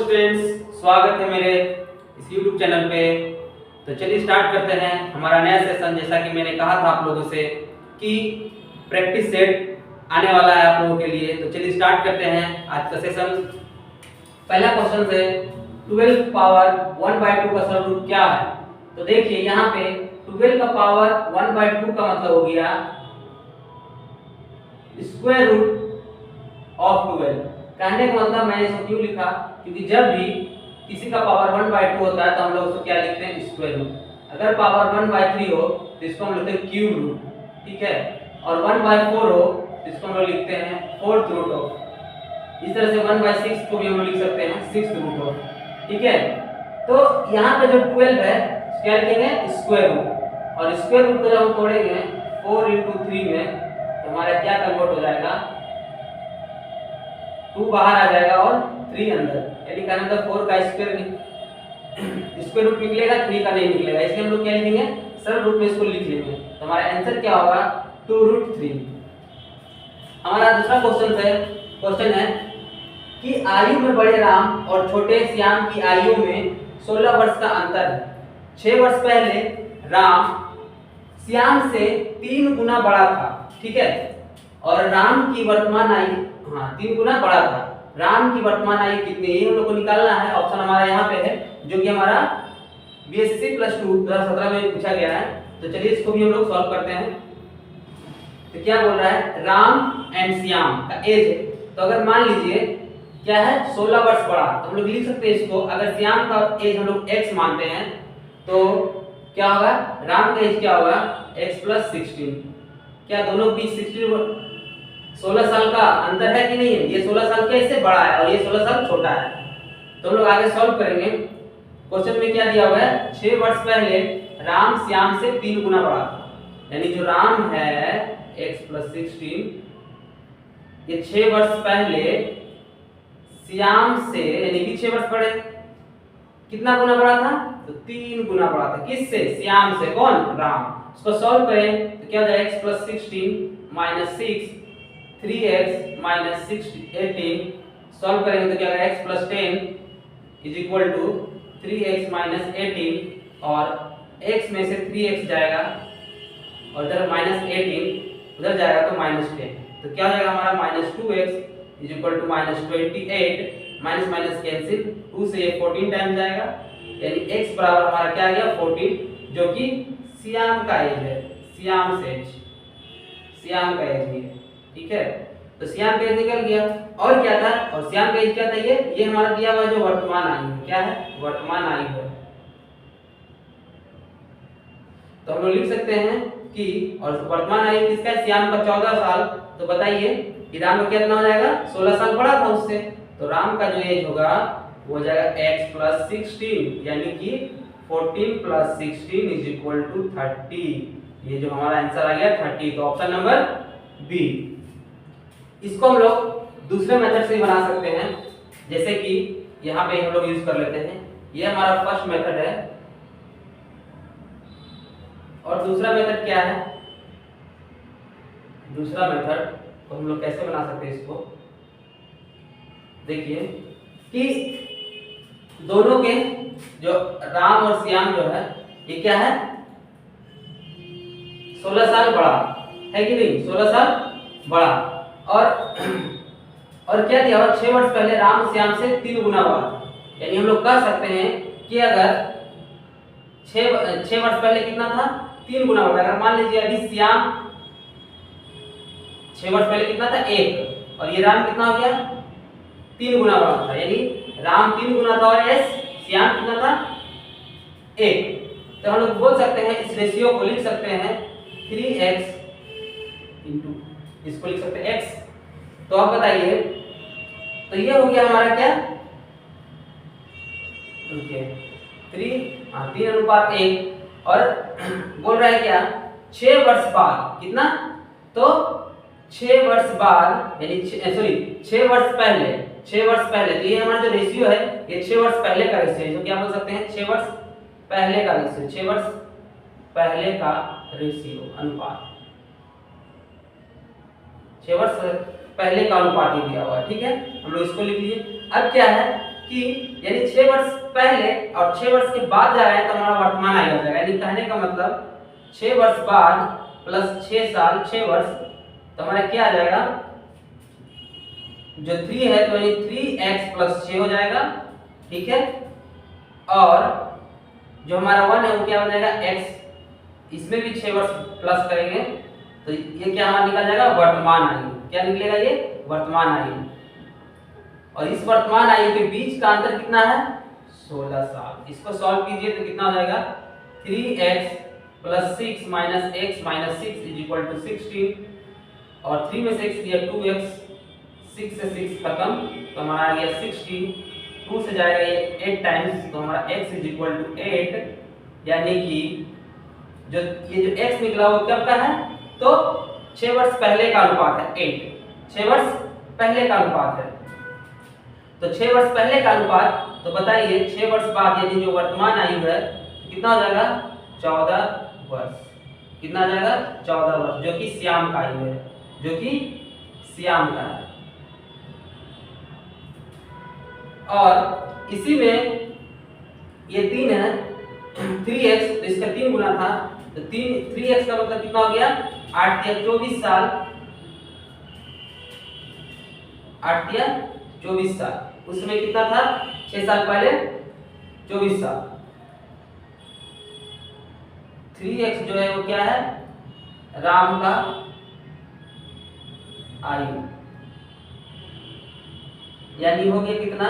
Students, स्वागत है मेरे इस YouTube चैनल पे। तो चलिए स्टार्ट करते हैं हमारा नया सेशन। जैसा कि मैंने कहा था आप लोगों से कि प्रैक्टिस सेट आने वाला है आप लोगों के लिए। तो चलिए स्टार्ट करते हैं आज का सेशन। पहला क्वेश्चन है 12 पावर 1/2 का स्क्वायर रूट क्या है। तो देखिए यहाँ पे 12 का पावर 1/2 का मतलब हो गया स्क्वायर रूट ऑफ 12। कहने का मतलब मैंने इसको क्यों लिखा, क्योंकि जब भी किसी का पावर 1/2 होता है तो हम लोग उसको क्या लिखते हैं, स्क्वायर रूट। अगर पावर 1/3 हो तो इसको हम लिखते हैं क्यूब रूट, ठीक है। और 1/4 हो तो इसको हम लोग लिखते हैं फोर्थ रूट ऑफ। इस तरह से 1/6 को भी हम लोग लिख सकते हैं सिक्स्थ रूट ऑफ, ठीक है। तो यहाँ पे जो 12 है क्या लिखेंगे, स्क्वायर रूट। और स्क्वायर रूट को जब हम तोड़ेंगे 4 × 3 में तो हमारा क्या कन्वर्ट हो जाएगा, 2 बाहर आ जाएगा और 3 अंदर, यानी कहना मतलब 4 का स्क्वायर रूट निकलेगा, 3 का नहीं निकलेगा। इसलिए हम लोग क्या लिखेंगे, सरल रूप में इसको लिख लेंगे। तो हमारा आंसर क्या होगा, 2√3। हमारा दूसरा क्वेश्चन है कि आयु में बड़े राम और छोटे श्याम की आयु में 16 वर्ष का अंतर है। 6 वर्ष पहले राम श्याम से 3 गुना बड़ा था, ठीक है। और राम की वर्तमान आयु 3 गुना बड़ा था। राम की वर्तमान आयु कितनी है, हम लोग को निकालना है। ऑप्शन हमारा यहाँ पे है, जो कि हमारा बीएससी प्लस 2 2017 में पूछा गया है। तो चलिए इसको भी हम लोग सॉल्व करते हैं। तो क्या बोल रहा है, राम एंड श्याम का एज है। तो अगर मान लीजिए क्या है, 16 वर्ष बड़ा, तो हम लोग लिख सकते हैं इसको। अगर श्याम का एज हम लोग x मानते हैं तो क्या होगा, राम का एज क्या होगा, x + 16। क्या दोनों बीच 16 साल का अंतर है कि नहीं है। ये 16 साल के इससे बड़ा है और ये 16 साल छोटा है। तो हम लोग आगे सॉल्व करेंगे। क्वेश्चन में क्या दिया हुआ है, 6 वर्ष पहले राम श्याम से 3 गुना बड़ा था। यानी जो राम है x + 16, ये 6 वर्ष पहले श्याम से, यानी कि 6 वर्ष पहले कितना गुना बड़ा था, तो 3 गुना बड़ा था। किससे, श्याम से। कौन, राम। इसको सॉल्व करें तो क्या हो जाएगा, x + 16 - 6 3x - 18। सॉल्व करेंगे तो क्या होगा, x + 10 = 3x - 18। और x में से 3x जाएगा और इधर -18 उधर जाएगा तो -10। तो क्या हो जाएगा हमारा, -2x = -28। माइनस माइनस कैंसिल, 2 से ये 14 टाइम जाएगा। यानी x बराबर हमारा क्या आ गया, 14, जो कि श्याम का एज है। श्याम का एज है, ठीक है। तो श्याम का एज निकल गया। और क्या था, और श्याम का एज क्या था, ये हमारा दिया हुआ जो वर्तमान आयु है, क्या है, वर्तमान आयु है। तो हम लोग लिख सकते हैं कि, और वर्तमान आयु किसका है, श्याम का 14 साल। तो बताइए कि राम का कितना हो जाएगा, 16 साल बड़ा था उससे। तो राम का जो एज होगा वो हो जाएगा x + 16, यानी कि 14 + 16 = 30। ये जो हमारा आंसर आ गया 30। तो ऑप्शन नंबर बी। इसको हम लोग दूसरे मेथड से बना सकते हैं, जैसे कि यहाँ पे हम लोग यूज कर लेते हैं। ये हमारा फर्स्ट मेथड है। और दूसरा मेथड क्या है, दूसरा मेथड तो हम लोग कैसे बना सकते हैं इसको, देखिए कि दोनों के जो राम और श्याम जो है ये क्या है, 16 साल बड़ा है कि नहीं, 16 साल बड़ा। और क्या दिया हुआ, 6 वर्ष पहले राम श्याम से 3 गुना बड़ा। यानी हम लोग कह सकते हैं कि अगर 6 वर्ष पहले कितना था, 3 गुना बड़ा। अगर मान लीजिए अभी श्याम 6 वर्ष पहले कितना था, 1, और ये राम कितना हो गया, 3 गुना बड़ा था। यानी राम 3 गुना था और श्याम कितना था, 1। तो हम लोग बोल सकते हैं, इस रेशियो को लिख सकते हैं 3x * इसको लिख सकते हैं x। तो आप बताइए, तो ये हो गया हमारा क्या, 3:1। और बोल रहा है क्या, 6 वर्ष बाद कितना, तो 6 वर्ष बाद, यानी 6 वर्ष पहले, 6 वर्ष पहले। तो ये हमारा जो रेशियो है ये 6 वर्ष पहले का रेशियो है, जो क्या बोल सकते हैं, 6 वर्ष पहले का रेशियो, 6 वर्ष पहले का रेशियो, अनुपात, 6 वर्ष पहले का अनुपात ही दिया हुआ है, ठीक है। हम लोग इसको लिख लीजिए। अब क्या है, कि यानी 6 वर्ष पहले और 6 वर्ष के बाद जा रहे हैं तो हमारा वर्तमान आयु हो जाएगा। यानी कहने का मतलब 6 वर्ष बाद प्लस 6 साल 6 वर्ष तो हमारा क्या आ जाएगा, जो 3 है तो यानी 3x प्लस 6 हो जाएगा, ठीक है। और जो हमारा 1 है वो क्या हो जाएगा x, इसमें भी 6 वर्ष प्लस करेंगे तो ये क्या हमारा निकल जाएगा वर्तमान आयु। क्या निकलेगा ये वर्तमान आयु। और इस वर्तमान आयु के बीच का अंतर कितना है 16 साल। इसको सॉल्व कीजिए तो कितना हो जाएगा 3x plus 6 minus x minus 6 is equal to 16 और 3 में से x दिया 2x, 6 से 6 खत्म तो हमारा आ गया 16, 2 से जाएगा ये 8 टाइम्स तो हमारा x इज इक्वल टू 8। यानी कि जो ये जो x निकला वो कब का है तो 6 वर्ष पहले का अनुपात है 8, 6 वर्ष पहले का अनुपात है। तो 6 वर्ष पहले का अनुपात तो बताइए 6 वर्ष बाद यानी जो वर्तमान आयु है कितना हो जाएगा 14 वर्ष। कितना आ जाएगा 14 वर्ष, जो कि श्याम का आयु है, जो कि श्याम का है। और इसी में ये 3 है 3x तो इसका 3 गुना था तो 3x का मतलब कितना हो गया 8 या 24 साल, 8 या 24 साल। उसमें कितना था 6 साल पहले 24 साल। 3x जो है वो क्या है राम का आयु, यानी हो गया कितना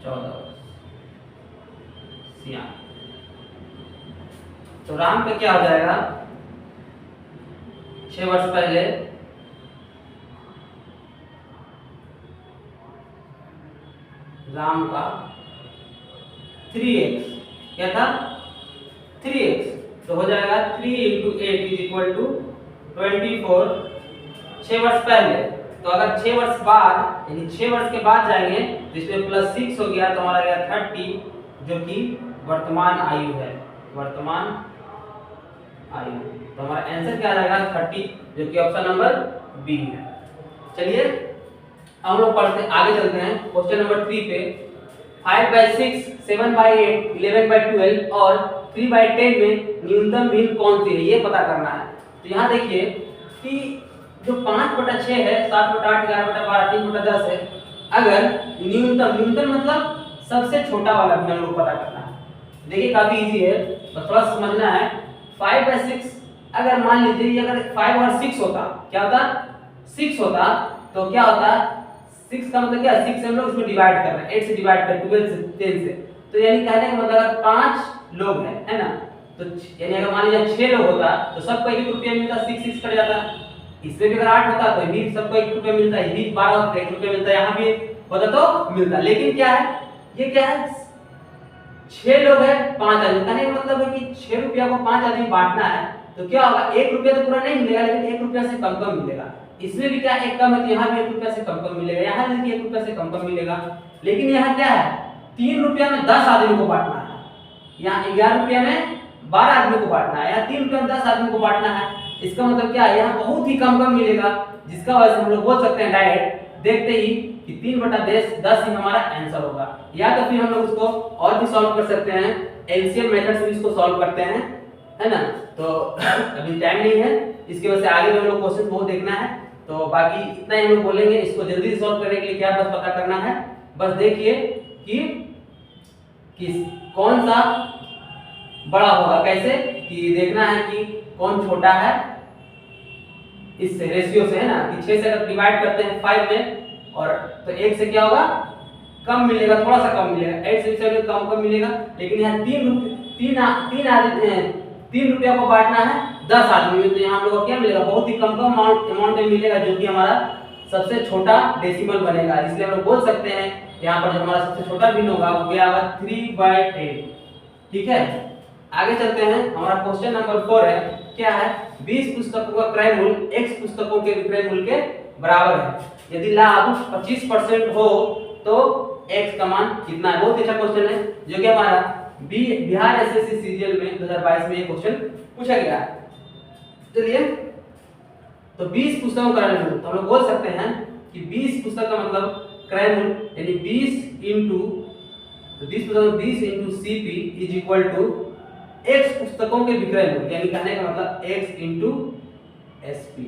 14 श्याम। तो राम पे क्या हो जाएगा 6 वर्ष पहले राम का 3x क्या था 3x तो हो जाएगा 3 × 8 इज इक्वल टू 24। 6 वर्ष पहले तो अगर 6 वर्ष बाद यानी 6 वर्ष के बाद जाएंगे तो इसमें प्लस 6 हो गया तो हमारा गया 30 जो कि वर्तमान आयु है, वर्तमान आयु। तो हमारा आंसर क्या आ जाएगा 30 जो कि ऑप्शन नंबर बी है। चलिए हम लोग पढ़ते हैं आगे चलते हैं क्वेश्चन नंबर 3 पे। 5/6 7/8 11/12 और 3/10 में न्यूनतम भिन्न कौन सी है ये पता करना है। तो यहाँ देखिए कि जो 5/6 है 7/8 11/12 3/10 है, अगर न्यूनतम मतलब सबसे छोटा वाला भी हम लोग पता करना है। देखिए काफी इजी है बस थोड़ा समझना है। 5/6 अगर मान लीजिए ये अगर 5 और 6 होता क्या होता 6 होता तो क्या होता 6 का मतलब क्या 6 से हम लोग इसमें डिवाइड कर रहे हैं 8 से डिवाइड कर 12 से 10 से तो यानी कहने का मतलब अगर 5 लोग हैं है ना तो यानी अगर मान लीजिए 6 लोग होता तो सबको 1 रुपया मिलता 6 कट जाता। इसमें भी अगर 8 होता तो भी सबको 1 रुपया मिलता, ये भी 12 होता 1 रुपया मिलता, यहाँ भी होता तो मिलता। लेकिन क्या है ये क्या है 6 लोग हैं 5 आदमी, कहने का मतलब है कि 6 रुपया को 5 आदमी बांटना है तो क्या होगा 1 रुपया तो पूरा नहीं मिलेगा लेकिन 1 रुपया से कम मिलेगा। इसमें भी क्या एक कम है तो यहाँ भी 1 रुपया से कम मिलेगा, यहाँ भी 1 रुपया से कम मिलेगा। लेकिन यहाँ क्या है 3 रुपया में 10 आदमी को बांटना है, यहाँ 11 रुपया में 12 आदमी को बांटना है, यहाँ 3 रुपया में 10 आदमी को बांटना है। इसका मतलब क्या है यहाँ बहुत ही कम मिलेगा, जिसका वजह से हम लोग बोल सकते हैं डायरेक्ट देखते ही कि 3/10 ही हमारा आंसर होगा। या तो फिर हम लोग उसको और भी सॉल्व कर सकते हैं, एलसीएम मेथड से इसको सॉल्व करते हैं है ना। तो अभी टाइम नहीं है, इसकी वजह से आगे हम लोग क्वेश्चन बहुत देखना है। तो बाकी इतना ही हम लोग बोलेंगे, इसको जल्दी से सॉल्व करने के लिए क्या बस पता करना है। बस देखिए कि कौन सा बड़ा होगा, कैसे कि देखना है कि कौन छोटा है इससे रेशियो से है ना कि 6 से अगर डिवाइड करते हैं 5 में और तो 1 से क्या होगा कम मिलेगा, थोड़ा सा कम मिलेगा, 8 से कम मिलेगा। लेकिन यहाँ 3 रुपया को बांटना है 10 आदमी में तो यहाँ हम लोग को क्या मिलेगा बहुत ही कम अमाउंट में मिलेगा, जो कि हमारा सबसे छोटा डेसिमल बनेगा। इसलिए हम लोग बोल सकते हैं यहाँ पर जो हमारा सबसे छोटा भिन्न होगा वो क्या होगा 3/10। ठीक है आगे चलते हैं। हमारा क्वेश्चन नंबर 4 है, क्या है 20 पुस्तकों का क्रय मूल्य x पुस्तकों के विक्रय मूल्य के बराबर है। यदि लाभ 25% हो तो x का मान कितना है। बहुत अच्छा क्वेश्चन है जो कि हमारा बिहार एसएससी सीजीएल में 2022 में ये क्वेश्चन पूछा गया। चलिए, तो 20 पुस्तकों का क्रय मूल्य, तो हम लोग बोल सकते हैं कि 20 पुस्तक का मतलब क्रय मूल्य यानी 20 into 20 into CP is equal to x पुस्तकों के विक्रय मूल्य, यानी कहने का मतलब x इंटू एसपी।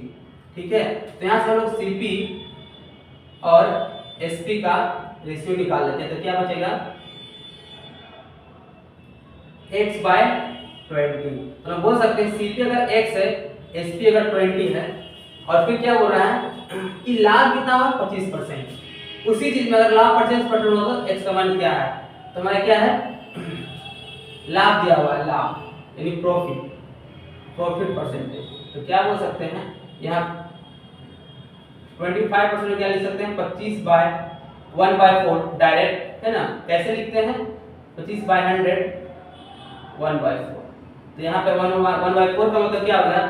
ठीक है, तो यहाँ से हम लोग सीपी और एसपी का रेशियो निकाल लेते हैं। तो क्या बचेगा, x बाय 20। तो हम बोल सकते हैं सीपी अगर x है, एसपी अगर 20 है, और फिर क्या बोल रहा है कि लाभ कितना हुआ 25%। उसी चीज में अगर लाभ 25% हो तो x का मान क्या है, तो हमारा क्या है लाभ दिया हुआ है, लाभ यानी प्रॉफिट परसेंटेज। तो क्या बोल सकते हैं यहाँ 25% क्या लिख सकते हैं 25 बाय 1/4 डायरेक्ट, है ना। कैसे लिखते हैं 25 बाय 100 1/4। तो यहाँ पे 1/4 का मतलब क्या होगा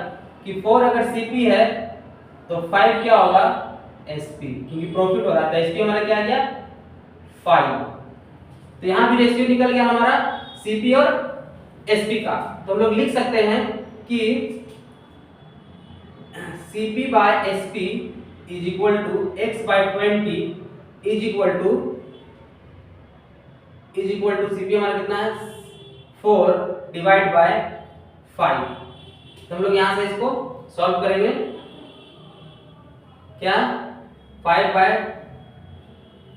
कि 4 अगर सीपी है तो 5 क्या होगा एसपी, क्योंकि प्रॉफिट हो रहा था। एसपी हमारा क्या आ गया 5। तो यहाँ भी रेशियो निकल गया हमारा सीपी और एसपी का। तो हम लोग लिख सकते हैं कि CP by SP is equal to x by 20 is equal to CP हमारा कितना है 4 डिवाइड बाय 5। तो हम लोग यहाँ से इसको सॉल्व करेंगे। क्या 5 बाय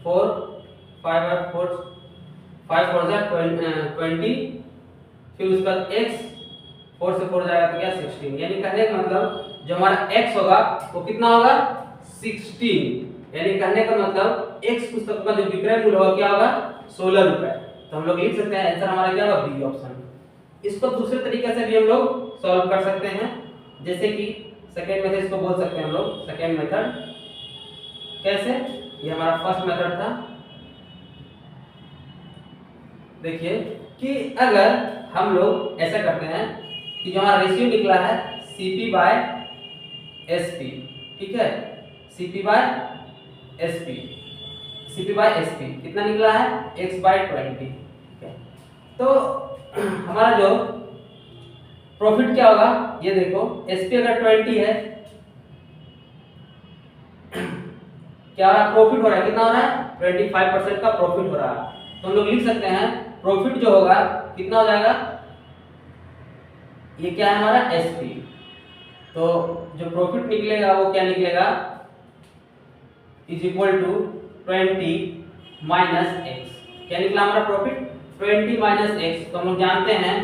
4 5 4 जा 20, फिर उसका x 4 से 4 जाएगा तो क्या 16, यानी कहने का मतलब जो हमारा x होगा वो कितना होगा 16, यानी कहने का मतलब x पुस्तक का जो विक्रय मूल्य होगा क्या होगा 16 रुपए। तो हम लोग लिख सकते हैं आंसर हमारा क्या होगा बी ऑप्शन। इसको दूसरे तरीके से भी हम लोग सॉल्व कर सकते हैं, जैसे कि सेकेंड मेथड इसको बोल सकते हैं हम लोग सेकेंड मेथड। कैसे, ये हमारा फर्स्ट मेथड था। देखिए कि अगर हम लोग ऐसा करते हैं कि जो हमारा रेशियो निकला है सीपी बाय एसपी, ठीक है, सीपी बाय एसपी कितना निकला है x बाय 20, ठीक है। तो हमारा जो प्रॉफिट क्या होगा ये देखो, एसपी अगर 20 है क्या हो रहा है प्रॉफिट हो रहा है, कितना हो रहा है 25% का प्रॉफिट हो रहा है। तो हम लोग लिख सकते हैं प्रॉफिट जो होगा कितना हो जाएगा, ये क्या है हमारा एसपी। तो जो प्रॉफिट निकलेगा वो क्या निकलेगा is equal to 20 minus x. क्या निकला हमारा प्रॉफिट 20 माइनस एक्स। तो हम लोग जानते हैं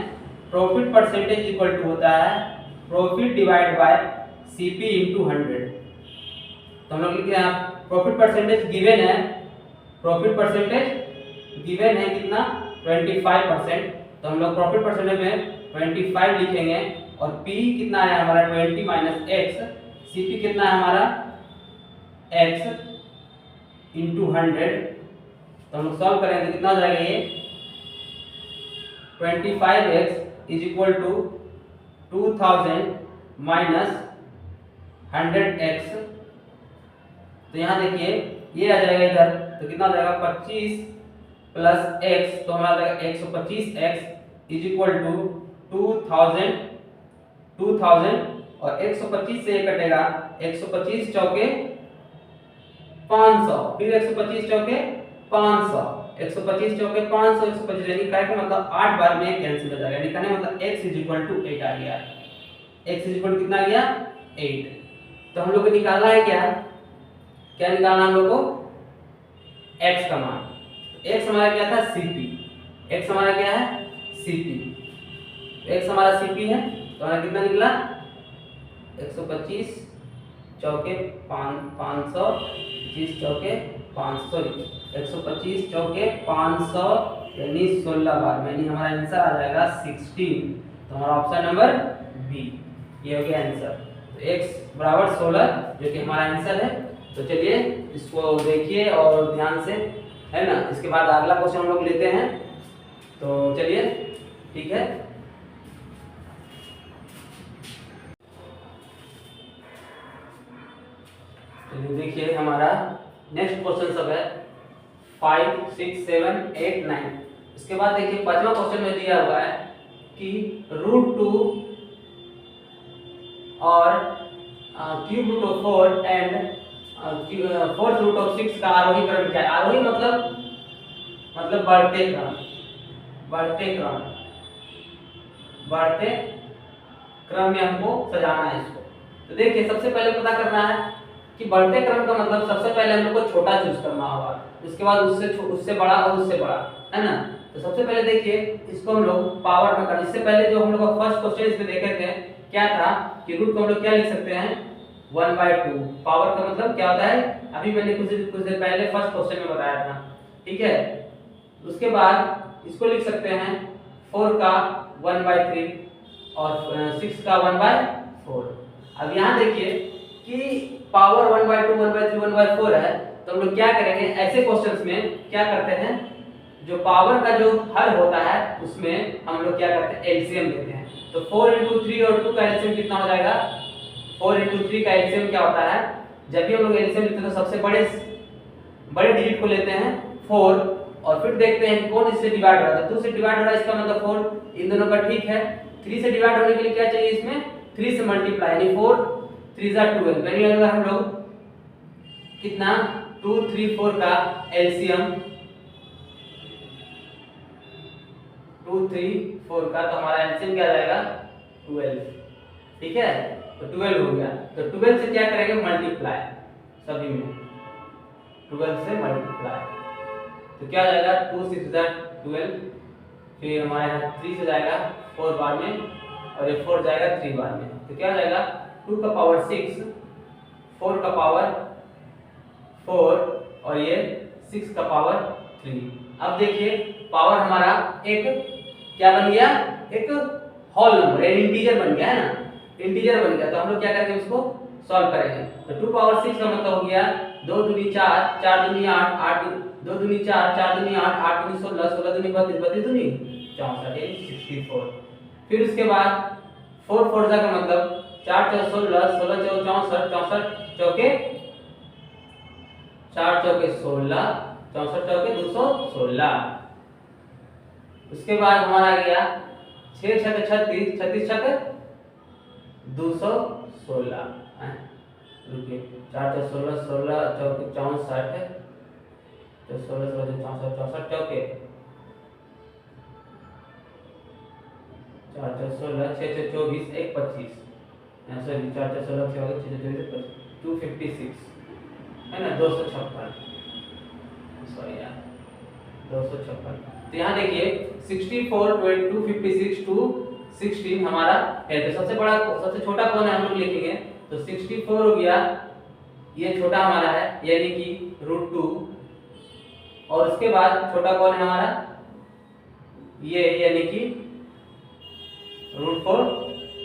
प्रॉफिट परसेंटेज इक्वल टू होता है profit divide by CP into 100। तो हम लोग लिख रहे हैं प्रॉफिट परसेंटेज गिवन है, प्रॉफिट परसेंटेज गिवन है कितना 25%। तो हम लोग प्रॉफिट परसेंटेज में 25 लिखेंगे और P कितना आया हमारा 20 माइनस एक्स, CP कितना है हमारा x इंटू 100। तो हम लोग सॉल्व करेंगे तो कितना हो जाएगा ये 25x is equal to 2000 minus 100x। तो यहाँ देखिए ये आ जाएगा इधर, तो कितना हो जाएगा 25 प्लस x, तो हमारा आ जाएगा 125x इज इक्वल टू 2000 और 125 से ये कटेगा 125 चौके 500, फिर 125 चौके 500, 125 चौके 500, 125 यानी का मतलब 8 बार में कैंसिल हो जाएगा, यानी कहने मतलब x इज इक्वल टू 8 आ गया। x इज इक्वल कितना आ गया 8। तो हम लोग को निकालना है क्या निकालना हम लोग को x का मान। x हमारा क्या था cp, x हमारा क्या है cp, x हमारा cp है तो हमारा कितना निकला 125 चौके 500, 25 चौके 500, 125 चौके 500 यानी 16 बार में, यानी हमारा आंसर आ जाएगा 16। तो हमारा ऑप्शन नंबर बी ये हो गया आंसर। तो x बराबर 16 जो कि हमारा आंसर है। तो चलिए इसको देखिए और ध्यान से, है ना। इसके बाद अगला क्वेश्चन हम लोग लेते हैं। तो चलिए ठीक है, चलिए देखिए हमारा नेक्स्ट क्वेश्चन सब है 5, 6, 7, 8, 9। इसके बाद देखिए पांचवा क्वेश्चन में दिया हुआ है कि √2 और cube root of 4 and fourth root of 6 का आरोही क्रम क्या है? आरोही मतलब बढ़ते क्रम, बढ़ते क्रम, बढ़ते क्रम में हमको सजाना है इसको। तो देखिए सबसे पहले पता करना है कि बढ़ते क्रम का मतलब सबसे पहले हम लोग को छोटा चूज करना होगा, उसके बाद उससे बड़ा और उससे बड़ा, है ना। तो सबसे पहले देखिए इसको हम लोग पावर में कर, इससे पहले जो हम लोग का फर्स्ट क्वेश्चन इसमें देखे थे क्या था कि रूट को हम लोग क्या लिख सकते हैं 1/2। पावर का मतलब क्या होता है अभी मैंने कुछ देर पहले फर्स्ट क्वेश्चन में बताया था, ठीक है। उसके बाद इसको लिख सकते हैं 4 का 1/3 और 6 का 1/4। अब यहाँ देखिए कि पावर 1/2 1/3 1/4 है, तो हम लोग क्या करेंगे ऐसे क्वेश्चंस में क्या करते हैं जो पावर का जो हल होता है उसमें हम लोग क्या करते हैं एलसीएम लेते हैं। तो 4 × 3 और 2 का एलसीएम कितना हो जाएगा 4 × 3 का एलसीएम क्या होता है जब भी हम लोग एलसीएम लेते हैं तो सबसे बड़े डिजिट को लेते हैं 4 और फिर देखते हैं कौन इससे डिवाइड हो रहा है। 2 से डिवाइड हो रहा है इसका मतलब 4 इन दोनों का ठीक है। 3 से डिवाइड होने के लिए क्या चाहिए इसमें 3 से मल्टीप्लाई यानी 4 3 12 यानी अगर हम लोग कितना 2 3 4 का एलसीएम 2 3 4 का तो हमारा एलसीएम क्या आ जाएगा 12, ठीक है। तो 12 हो गया, तो 12 से क्या करेंगे मल्टीप्लाई सभी में 12 से मल्टीप्लाई, तो क्या आ जाएगा 2 6 12, फिर हमारे यहाँ 3 से जाएगा 4 बार में और ये 4 जाएगा 3 बार में, तो क्या आ जाएगा 2 का पावर 6 4 का पावर 4 और ये 6 का पावर 3। अब देखिए पावर हमारा एक क्या बन गया एक होल नंबर इंटीजर बन गया है ना, इंटीजर बन गया। तो हम लोग क्या करेंगे उसको सॉल्व करेंगे। तो 2 पावर 6 का मतलब हो गया 2 दूनी 4 4 दूनी 8 8 2 दूनी 4 4 दूनी 8 8 दूनी 16 16 दूनी 32 32 दूनी 64 64। फिर उसके बाद 4 4 का मतलब 4 4 16 16 64 64 चौके 4 चौके 16 64 चौके 216। उसके बाद हमारा आ गया 6 छक 36 36 छक 216, रुकिए 4 4 16 16 चौके 64 तो 16 16 64 64 चौके 4 4 16 6 6 24 1 25 सॉरी 4 4 16 6 6 24 256 है ना 256 सॉरी यार 256। तो यहाँ देखिए 64 256 टू 16 हमारा है। तो सबसे छोटा कौन है हम लोग लिखेंगे तो 64 हो गया, ये छोटा हमारा है यानी कि √2 और उसके बाद छोटा कौन है हमारा ये यानी कि √4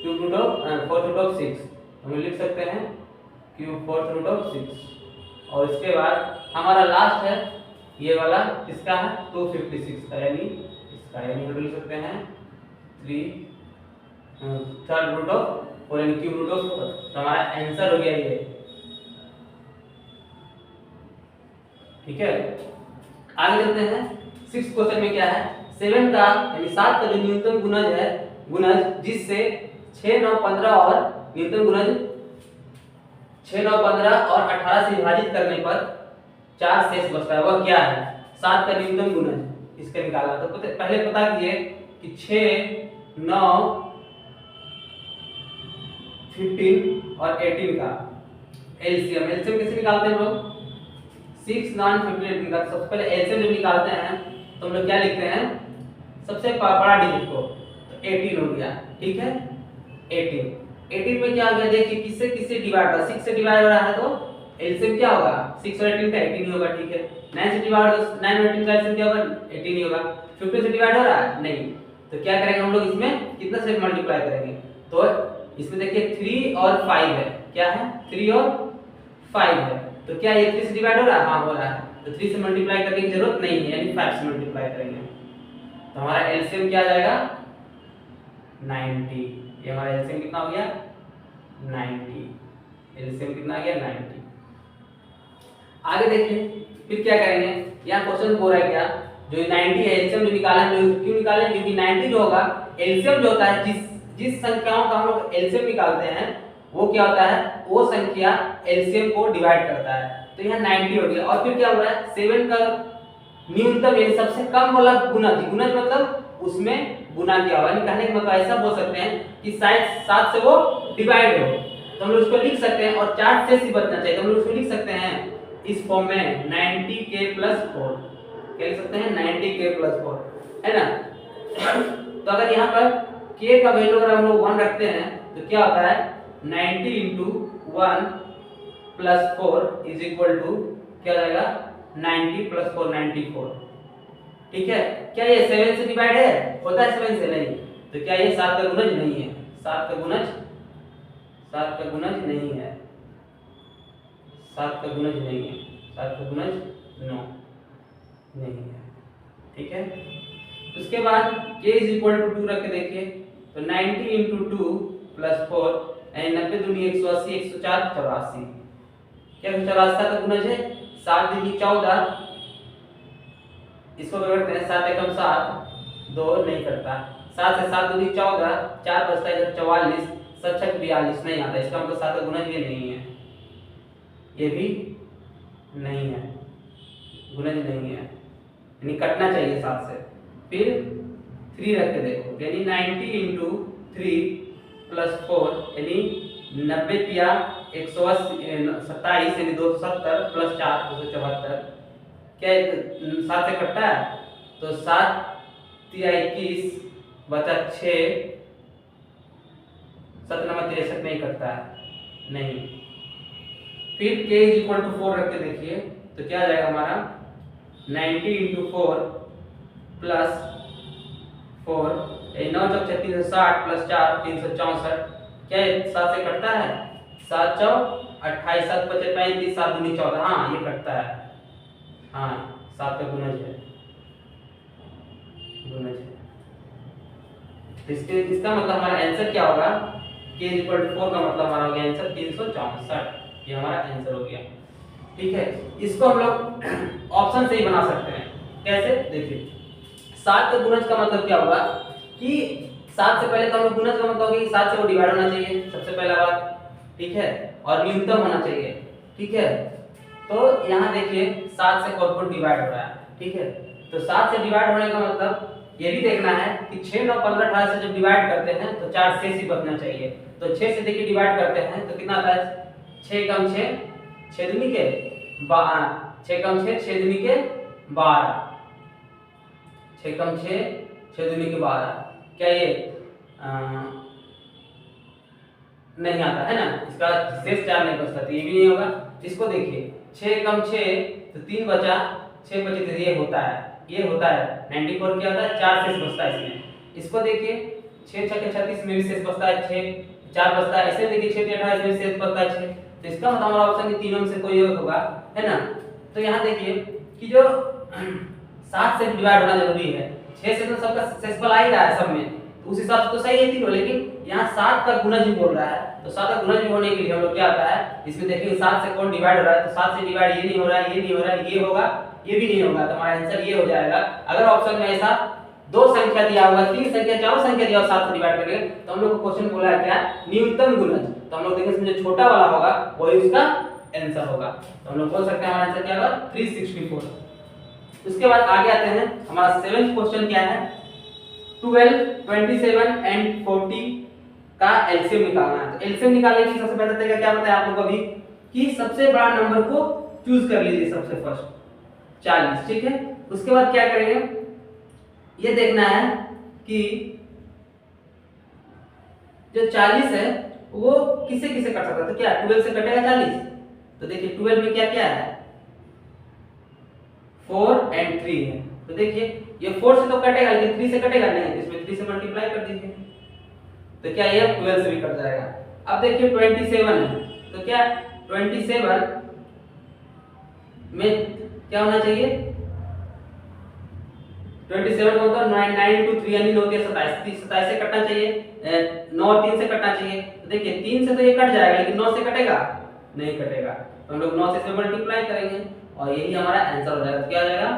cube root of 4 root of 6 हम लिख सकते हैं क्यूब 4 रूट ऑफ 6। और इसके बाद हमारा लास्ट है ये वाला किसका है 256 का यानी इसका यानी हम लिख सकते हैं 3 रूट ऑफ 4 यानी क्यूब रूट ऑफ 4। तो हमारा आंसर हो गया ये, ठीक है। आगे चलते हैं 6th क्वेश्चन में क्या है 7 का यानी 7 का जो न्यूनतम गुणज जिससे 6 9 15 और न्यूनतम गुणज 6 9 15 और 18 से विभाजित करने पर 4 शेष बचता है वह क्या है। 7 का न्यूनतम गुणज इसका निकाला तो पहले पता कीजिए कि 6 9 15 और 18 का एलसीएम कैसे निकालते हैं हम लोग 6 9 15 18 का। सबसे पहले एलसीएम जब निकालते हैं तो हम लोग क्या लिखते हैं सबसे बड़ा डिजिट को तो 18 हो गया, ठीक है। 18 में क्या हो गया देखिए किससे डिवाइड हो रहा है 6 से डिवाइड हो रहा है तो एलसीएम क्या होगा 6 और 18 का 18 ही होगा, ठीक है। 9 से डिवाइड 9 और 18 का एलसीएम क्या होगा 18 ही होगा। 15 से डिवाइड हो रहा है नहीं, तो क्या करेंगे हम लोग इसमें कितना से मल्टीप्लाई करेंगे तो इसमें देखिए 3 और 5 है, क्या है 3 और 5 है, तो क्या ये 3 से डिवाइड हो रहा है हाँ हो रहा है, तो 3 से मल्टीप्लाई करने की जरूरत नहीं है यानी 5 से मल्टीप्लाई करेंगे तो हमारा एलसीएम क्या आ जाएगा 90। ये हमारा एलसीएम कितना हो गया 90, एलसीएम कितना आ गया 90। आगे देखिए फिर क्या करेंगे यहाँ क्वेश्चन बोल रहा है क्या जो 90 है एलसीएम जो निकाला है क्यों निकाले क्योंकि 90 जो होगा एलसीएम जो होता है जिस संख्याओं का हम लोग एलसीएम निकालते हैं वो क्या होता है, वो संख्या एलसीएम को डिवाइड करता है। तो यहाँ 90 हो गया। और फिर क्या हो रहा है, 7 का न्यूनतम यानी सबसे कम वाला गुणज, गुणज मतलब उसमें गुना किया हुआ, यानी कहने का मतलब ऐसा बोल सकते हैं कि शायद 7 से वो डिवाइड हो, तो हम लोग उसको लिख सकते हैं। और 4 से ही बचना चाहिए, तो हम लोग उसको लिख सकते हैं इस फॉर्म में 90k+4। क्या लिख सकते हैं, 90k+4, है ना। तो अगर यहाँ पर k का वैल्यू अगर हम लोग 1 रखते हैं तो क्या होता है, 90 × 1 + 4 = क्या जाएगा, 90 + 4 94। ठीक है, क्या ये 7 से डिवाइड है, होता है 7 से, नहीं। तो क्या ये 7 का गुणज नहीं है, 7 का गुणज नहीं है, 7 का गुणज नहीं है, 7 का गुणज नहीं है। ठीक है, उसके बाद k = 2 रख के देखिए, तो 90 × 2 + 4 यानी 90 दूनी 180, 104 84। क्या 84 का गुणज है, 7 दूनी 14, इसको करते हैं 7 एकम 7, 2 नहीं करता, 7 से 7 दूनी 14, 4 बचता है 44, 7 छक 42 नहीं आता। इसका मतलब 7 का गुणज ये नहीं है, ये भी नहीं है, गुणज नहीं है, यानी कटना चाहिए 7 से। फिर 3 रख के देखो, यानी 90 × 3 + 4 यानी 90 किया 127 यानी 270 + 4 274। क्या 7 से कटता है, तो 7 × 21 बचा 6, 7 × 63 नहीं कटता है, नहीं। फिर k = 4 रख के देखिए, तो क्या आ जाएगा हमारा 90 × 4 + 4 9 × 36 60 + 4 364। क्या 7 से कटता है, 7 × 28 7 × 5 35 7 दूनी 14, हाँ ये कटता है, हाँ 7 का गुणज है, गुणज है। इसका मतलब हमारा आंसर क्या होगा, k = 4 का मतलब हमारा हो गया आंसर 364, ये हमारा आंसर हो गया। ठीक है, इसको हम लोग ऑप्शन से ही बना सकते हैं। कैसे, देखिए 7 का गुणज का मतलब क्या होगा कि 7 से पहले तो हम लोग गुणज का मतलब होगा कि 7 से वो डिवाइड होना चाहिए, सबसे पहला बात। ठीक है, और न्यूनतम होना चाहिए। ठीक है, तो यहाँ देखिए 7 से कौन डिवाइड हो रहा है। ठीक है, तो 7 से डिवाइड होने का मतलब ये भी देखना है कि 6 9 15 18 से जब डिवाइड करते हैं तो 4 से ही बचना चाहिए। तो 6 से देखिए डिवाइड करते हैं तो कितना आता है, 6 × 6 6 दूनी के 12, 6 × 6 6 दूनी के 12, 6 × 6 6 दूनी के 12। क्या ये नहीं आता है ना, इसका शेष 4 नहीं बचता, तो ये भी नहीं होगा। इसको देखिए 6 × 6 तो 3 बचा, 6 बचे तो ये होता है, ये होता है 94। क्या होता है, 4 शेष बचता है इसमें। इसको देखिए 6 × 6 36 में भी शेष बचता है 6, 4 बचता है। ऐसे देखिए 6 × 28 में शेष बचता है 6। तो इसका मतलब हमारा ऑप्शन तीनों में से कोई एक होगा, है ना। तो यहाँ देखिए कि जो 7 से डिवाइड होना जरूरी है, 6 से तो सबका शेषफल आ ही रहा है सब में, तो उस हिसाब से तो सही है तीनों। लेकिन यहाँ 7 का गुणज भी बोल रहा है, तो 7 का गुणज होने के लिए हम लोग क्या आता है, इसमें देखिए 7 से कौन डिवाइड हो रहा है, तो 7 से डिवाइड ये नहीं हो रहा है, ये नहीं हो रहा है, ये होगा, ये भी नहीं होगा, तो हमारा आंसर ये हो जाएगा। अगर ऑप्शन में ऐसा 2 संख्या दिया हुआ, 3 संख्या, 4 संख्या दिया हुआ 7 से डिवाइड करेंगे, तो हम लोग को क्वेश्चन बोला है क्या, न्यूनतम गुणज। तो हम लोग देखेंगे इसमें जो छोटा वाला होगा वही उसका आंसर होगा। तो हम लोग बोल सकते हैं हमारा आंसर क्या होगा, 364। उसके बाद आगे आते हैं, हमारा 7th क्वेश्चन क्या है, 12 27 एंड 40 का एलसीएम निकालना है। तो एलसीएम निकालने की सबसे पहले तरीका क्या बताया आप लोगों को अभी, कि सबसे बड़ा नंबर को चूज कर लीजिए सबसे फर्स्ट 40। ठीक है, उसके बाद क्या करेंगे, ये देखना है कि जो 40 है वो किसे किसे कट सकता है। तो क्या 12 से कटेगा 40, तो देखिए 12 में क्या क्या है, 4 और 3 है। तो देखिए ये 4 से तो कटेगा लेकिन 3 से कटेगा नहीं, तो इसमें 3 से मल्टीप्लाई कर दीजिए, तो क्या ये 12 से भी कट जाएगा। अब देखिए 27 है, तो क्या 27 में क्या होना चाहिए, 27 का मतलब 9 × 3 यानी 9 × 27, 27 से कटना चाहिए, 9 और 3 से कटना चाहिए। तो देखिए 3 से तो ये कट जाएगा लेकिन 9 से कटेगा नहीं कटेगा, तो हम लोग 9 से इसमें मल्टीप्लाई करेंगे और यही हमारा आंसर हो जाएगा। तो क्या हो जाएगा,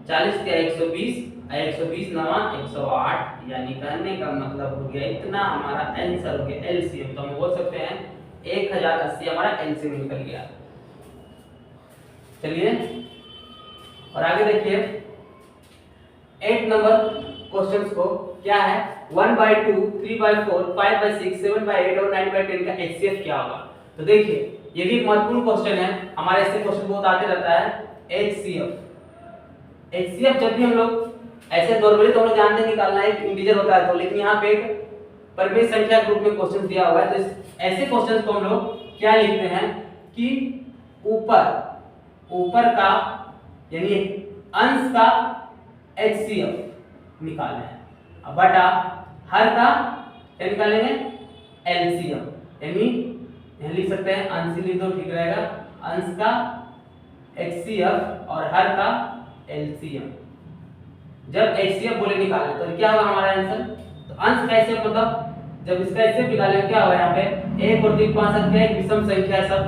40 × 120 120 × 9 108, यानी कहने का मतलब हो गया इतना हमारा आंसर हो गया एलसीएम। तो हम बोल सकते हैं 1080 हमारा एलसीएम निकल गया। चलिए और आगे देखिए 8 नंबर क्वेश्चंस को क्या है 1/2, 3/4, 5/6, 7/8 और 9/10 का एचसीएफ क्या होगा। तो देखिए ये भी महत्वपूर्ण क्वेश्चन है, हमारे ऐसे क्वेश्चन बहुत आते रहता है। एचसीएफ जब भी हम लोग ऐसे नॉर्मली तो हम लोग जानते हैं निकालना एक इंटीजर होता है, तो लेकिन यहाँ पे एक परिमेय संख्या के रूप में क्वेश्चन दिया हुआ है। तो ऐसे क्वेश्चन को हम लोग क्या लिखते हैं कि ऊपर का यानी अंश का एचसीएफ निकालना है, अब बटा हर का क्या निकालेंगे एलसीएम, यानी यहाँ लिख सकते हैं अंश लिख दो ठीक रहेगा, अंश का एचसीएफ और हर का एलसीएम। जब एचसीएफ बोले निकालना तो क्या होगा हमारा आंसर, तो अंश का एचसीएफ मतलब जब इसका एचसीएफ निकालेंगे क्या होगा, यहाँ पे 1 और 3 5 7 एक विषम संख्या है सब,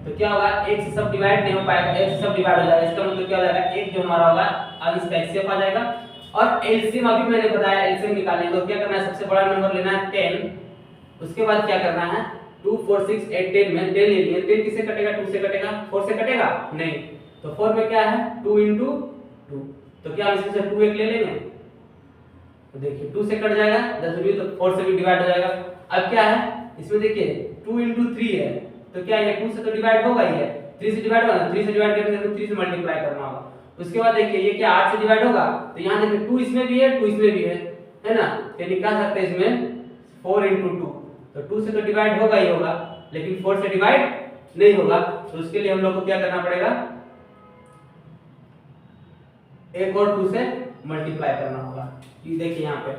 तो क्या होगा एक से सब डिवाइड नहीं हो पाएगा, एक से सब डिवाइड हो जाएगा, इसका मतलब क्या हो जाएगा एक जो हमारा होगा अंश का एचसीएफ आ जाएगा। और एलसीएम अभी मैंने बताया एलसीएम निकालने को क्या करना है, सबसे बड़ा नंबर लेना है 10, उसके बाद क्या करना है 2 4 6 8 10 में 10 ले लिए, 10 किससे कटेगा 2 से कटेगा, 4 से कटेगा नहीं, तो 4 में क्या है 2 * 2, तो क्या हम इसमें से 2 एक ले लेंगे, तो देखिए 2 से कट जाएगा 10 भी, तो 4 से भी डिवाइड हो जाएगा। अब क्या है इसमें देखिए 2 * 3 है, तो क्या ये 2 से तो डिवाइड होगा ही है, 3 से डिवाइड होगा, 3 से डिवाइड करने तो 3 से मल्टीप्लाई करना होगा। उसके बाद देखिए ये क्या 8 से डिवाइड होगा, तो यहाँ देखिए 2 इसमें भी है 2 इसमें भी है ना, तो निकाल सकते हैं इसमें 4 * 2, तो 2 से तो डिवाइड होगा ही होगा, लेकिन 4 से डिवाइड नहीं होगा, तो उसके लिए हम लोग को क्या करना पड़ेगा, एक और 2 से मल्टीप्लाई करना होगा। ये देखिए यहाँ पे